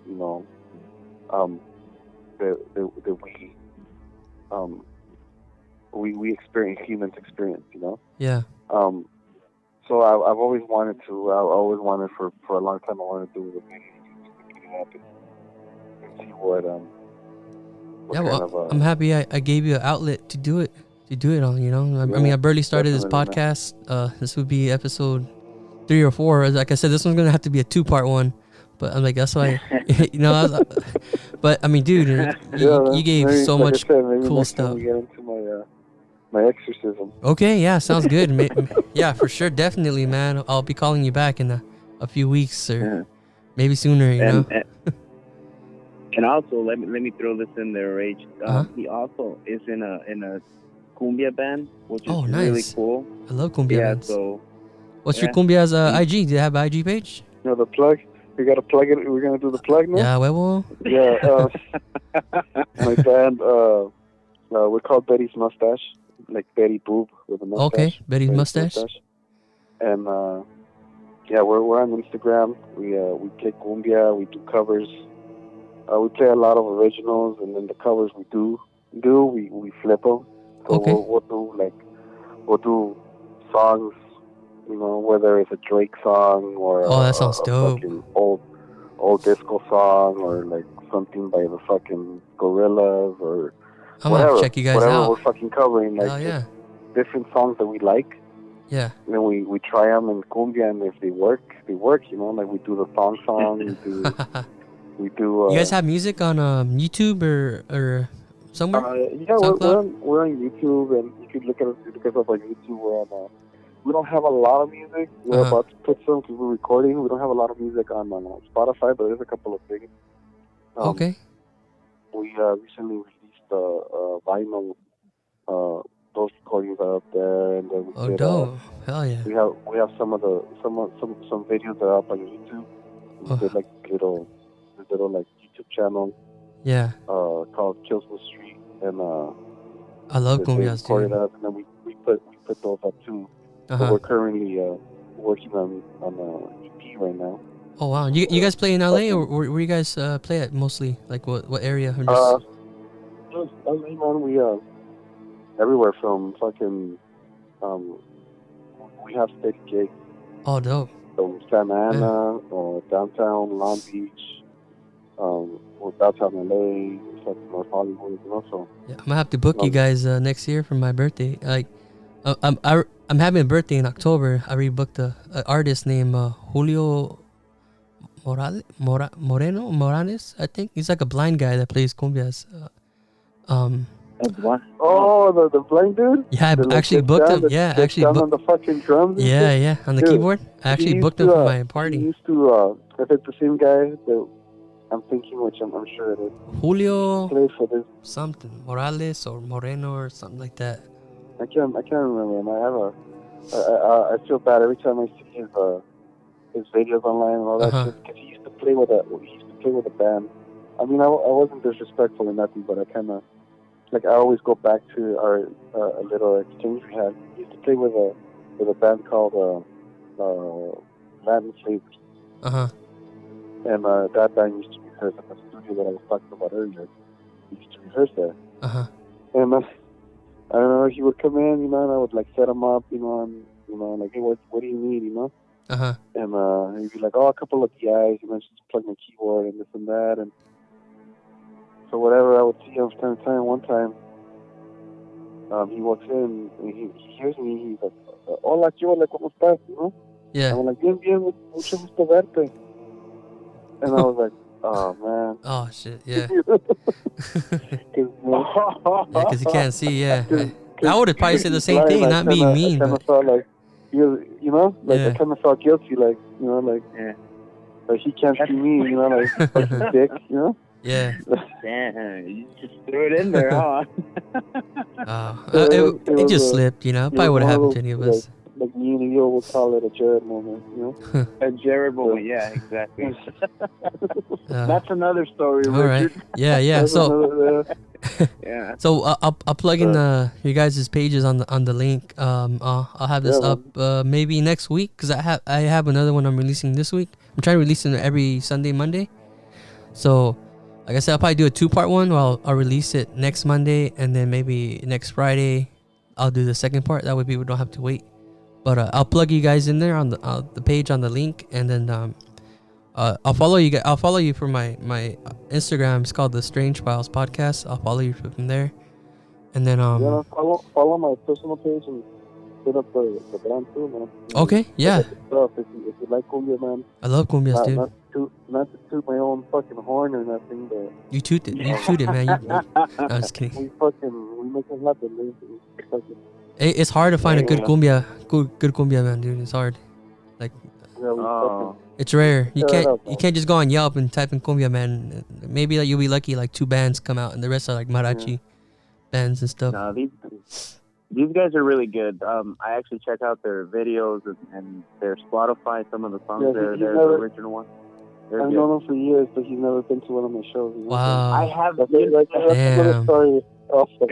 that we experience, humans experience.
Yeah.
So I've always wanted to. I always wanted for a long time. I wanted to do the video to make it happen and see what
Yeah,
kind
well,
of
I'm happy I gave you an outlet to do it on. I mean, I barely started this
definitely, man.
podcast. This would be episode 3 or 4. Like I said, this one's gonna have to be a 2-part one. But I'm like, that's why, but I mean, dude, you gave
maybe,
so
like
much
I said, maybe
cool
next time
stuff.
we get into my exorcism.
Okay, yeah, sounds good. Yeah, for sure, definitely, man. I'll be calling you back in a few weeks or maybe sooner. You know.
And also, let me throw this in there, Rage. He also is in a cumbia band, which is really
nice.
cool.
I love cumbia bands.
So
what's your cumbia's IG? Do you have an IG page?
The plug. We gotta plug it. We're gonna do the plug now.
Yeah, huevo.
Yeah. My band. We're called Betty's Mustache, like Betty Boob with a mustache.
Okay, Betty's mustache.
And we're on Instagram. We play cumbia. We do covers. We play a lot of originals, and then the covers we flip them. So
Okay.
we'll do songs, whether it's a Drake song or
that sounds
a
dope.
fucking old disco song, or like something by the fucking Gorillaz, or
I'm
whatever.
gonna have to check you guys
whatever
out.
we're fucking covering, like
yeah.
different songs that we like.
Yeah.
And then we try them in cumbia, and if they work, they work. Like we do the song. We do.
You guys have music on YouTube or somewhere?
Yeah, we're on YouTube, and you can look us up on YouTube. We're on. We don't have a lot of music. We're about to put some because we're recording. We don't have a lot of music on Spotify, but there's a couple of things.
Okay.
We recently released vinyl. Those recordings are up there, and then we did,
dope! Hell yeah.
We have some videos that are up on YouTube. We did like little like YouTube channel.
Yeah.
Called Kills the Street, and
I love cumbias, dude.
Up, and then we put those up too. So we're currently working on an EP right now.
Oh wow! You guys play in LA, or where you guys play at mostly? Like what area?
Just LA, man. We everywhere from fucking we have steady gigs.
Oh, dope.
From Santa Ana or downtown Long Beach, or downtown LA, fucking North Hollywood, So
yeah, I'm gonna have to book you guys next year for my birthday. Like, I'm having a birthday in October. I already booked an artist named Julio Morales. I think he's like a blind guy that plays cumbias.
What?
Oh, the blind dude?
Yeah, I actually booked him. Yeah, I actually booked
on the fucking drums.
Yeah, on the keyboard. I actually booked him for my party.
He used to. If it's the same guy that I'm thinking, which I'm sure it is.
Julio.
Plays for this.
Something Morales or Moreno or something like that.
I can't remember him. I feel bad every time I see his videos online and all that shit, because he used to play with a band. I mean, I wasn't disrespectful or nothing, but I kind of. Like, I always go back to our a little exchange we had. He used to play with a band called Latin Flavors. And that band used to rehearse at the studio that I was talking about earlier. He used to rehearse there. And I don't know, he would come in, and I would like set him up, and like, hey, what do you need, And he'd be like, oh, a couple of DIs, just plug my keyboard and this and that, and so whatever, I would see him from time to time. One time, he walks in, and he hears me. He's like, "Hola, ¿qué hola, cómo estás?"
Yeah.
And I'm like, "Bien, mucho gusto verte." And I was like, "Oh man."
Oh shit, yeah. Because he can't see. Yeah. I would have probably said the same thing, not being mean.
I kind of felt like, I kind of felt guilty, like he can't see me, like a dick,
Yeah.
Damn, you just threw it in there, huh?
It
was
just
a-
slipped, you know.
it
Probably
was
would have
one of
happened to any
those,
of us.
Like me and Yo would call it a Jared moment, you know?
A Jared moment, yeah, exactly. That's another story,
All right.
Richard.
Yeah.
That's
So,
another,
Yeah.
so I'll plug in your guys' pages on the link. I'll have this
Yeah,
up maybe next week because I have another one I'm releasing this week. I'm trying to release it every Sunday, Monday. So, like I said, I'll probably do a 2-part one. Well, I'll release it next Monday, and then maybe next Friday, I'll do the second part. That way, people don't have to wait. But I'll plug you guys in there on the page on the link, and then I'll follow you guys. I'll follow you for my Instagram. It's called the Strange Files Podcast. I'll follow you from there, and then
yeah, follow my personal page and hit up the band too, man.
Okay, yeah.
Stuff. If you like cumbia, man.
I love cumbias, dude.
Not to toot my own fucking horn or nothing, but
You shoot it, man. No, I'm just kidding.
we make it happen, man.
It's hard to find a good
Yeah.
cumbia, good cumbia, man, dude. It's hard. Like
Yeah, we
Oh,
it's rare. You
Fair enough,
you
man.
can't just go on Yelp and type in cumbia, man. Maybe like you'll be lucky, like 2 bands come out, and the rest are like mariachi bands and stuff.
no, these guys are really good. I actually check out their videos and their Spotify. Some of the songs
Yeah,
there,
he's
there's
never-
the original one. They're
I've
good.
known him for years, but he's never been to one of my shows. You know?
Wow.
I have.
That's another
Damn.
story. Also.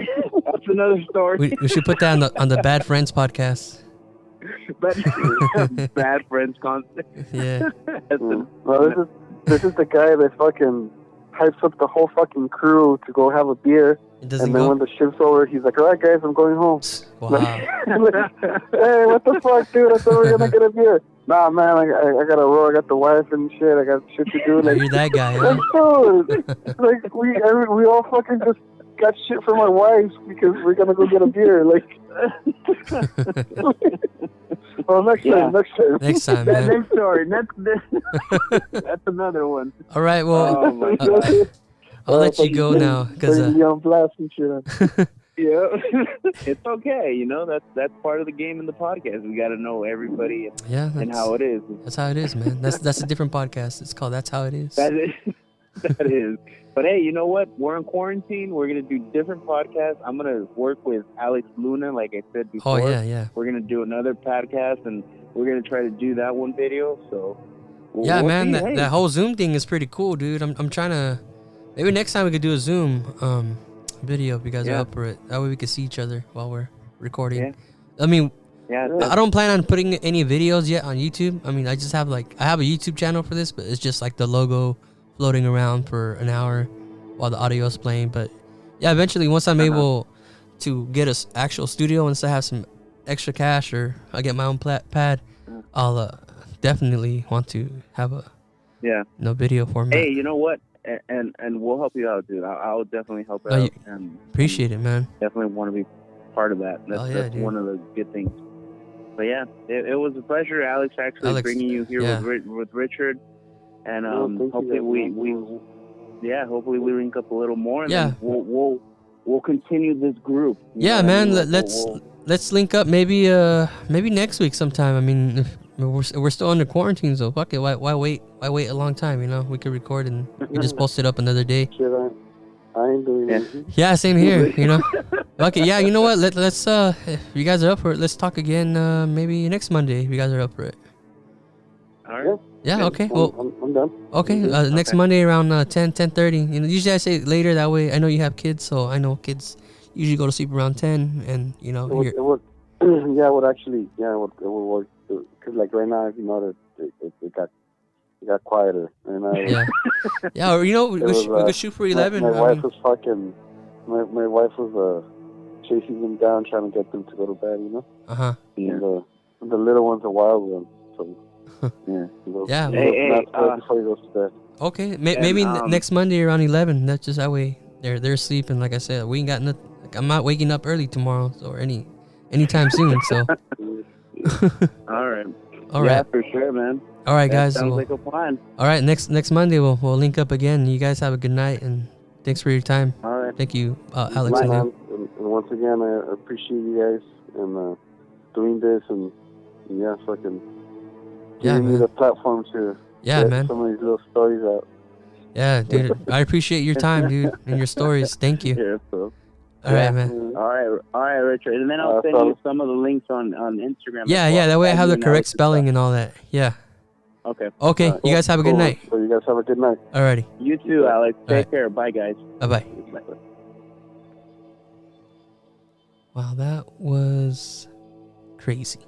That's another story.
We should put that on the Bad Friends podcast.
But bad friends constant.
Yeah.
Well, this is the guy that fucking hypes up the whole fucking crew to go have a beer,
It doesn't
and then
go.
when the shift's over, he's like, "All right, guys, I'm going home."
Wow.
Hey, what the fuck, dude? I thought we were gonna get a beer. Nah, man, I gotta roll. I got the wife and shit. I got shit to do. Like,
You're that guy,
like,
huh?
dude, like we all fucking just got shit from our wives because we're gonna go get a beer. Like, well, next time.
Next time,
That
man.
next story. That's another one.
All right. Well,
Oh my
I'll let you go now because
Putting me on blast and shit.
Yeah, it's okay. You know, that's part of the game in the podcast. We got to know everybody
yeah,
and how it is.
that's how it is, man. That's a different podcast. It's called That's How It Is.
That is. That is. But hey, you know what? We're in quarantine. We're gonna do different podcasts. I'm gonna work with Alex Luna, like I said
Oh
before.
yeah.
We're gonna do another podcast, and we're gonna try to do that one video. So.
Yeah,
we'll
man,
see. Hey,
that whole Zoom thing is pretty cool, dude. I'm trying to. Maybe next time we could do a Zoom video if you guys are
Yeah.
up for it. That way we could see each other while we're recording.
Yeah.
I mean,
Yeah.
I don't plan on putting any videos yet on YouTube. I mean, I just have I have a YouTube channel for this, but it's just like the logo floating around for an hour while the audio is playing. But yeah, eventually once I'm able to get a actual studio, once I have some extra cash or I get my own pad, I'll definitely want to have a
Yeah.
video format.
Hey, you know what? And we'll help you out, dude. I'll definitely help
Oh,
out. And
Appreciate it, man.
definitely want to be part of that. That's,
Oh, yeah,
that's
dude.
one of the good things. But yeah, it was a pleasure, Alex, actually
Alex,
bringing you here
yeah.
with Richard. And
Well, thank you,
hopefully
guys.
hopefully we link up a little more. And
Yeah.
then we'll continue this group. You
Yeah,
know what I
man.
mean? Like,
Let's link up maybe next week sometime. I mean, if we're still under quarantine, so fuck it. Why wait? Why wait a long time? You know, we could record and we just post it up another day.
Shit, I ain't doing
Yeah.
anything.
Yeah, same here. You know. Okay, yeah. You know what? Let's if you guys are up for it, let's talk again. Maybe next Monday if you guys are up for it.
all right.
Yeah. Okay. Well.
I'm done.
Okay. Next
Okay.
Monday around 10:30. You know, usually I say later. That way, I know you have kids, so I know kids usually go to sleep around 10, and you know.
It would yeah, it would actually, yeah, it would work. Because, like, right now, you know, it got quieter. And
Yeah. Yeah, or you know, we
was,
could shoot for 11.
My
I
wife
mean,
was fucking, my wife was chasing them down, trying to get them to go to bed, you know?
uh-huh.
And the little one's a wild one, so, yeah.
Yeah,
Hey,
before he goes to bed.
Okay, maybe
And,
next Monday around 11. That's just that way they're sleeping. Like I said, we ain't got nothing. Like, I'm not waking up early tomorrow or anytime soon. So,
All right.
all
Yeah,
right,
for sure, man.
all right,
That
guys.
sounds
Well,
like a plan.
all right, next Monday we'll link up again. You guys have a good night and thanks for your time.
All right.
Thank you, Alex.
Bye,
And
man.
Leo.
And once again, I appreciate you guys and doing this and, yeah, fucking
Yeah,
giving me
man.
the platform to
Yeah,
get
man.
some of these little stories out.
Yeah, dude. I appreciate your time, dude, and your stories. Thank you.
Yeah, so.
All right, man.
All right, Richard. And then I'll send you some of the links on Instagram.
Yeah,
as well.
yeah. That way I have the
And
correct
Alex's
spelling
stuff.
and all that. Yeah.
Okay.
Okay. You guys have a good night.
So you guys have a good night.
Alrighty.
You too, Alex. Take
right.
care. Bye, guys.
Bye bye.
Bye.
Wow, that was crazy.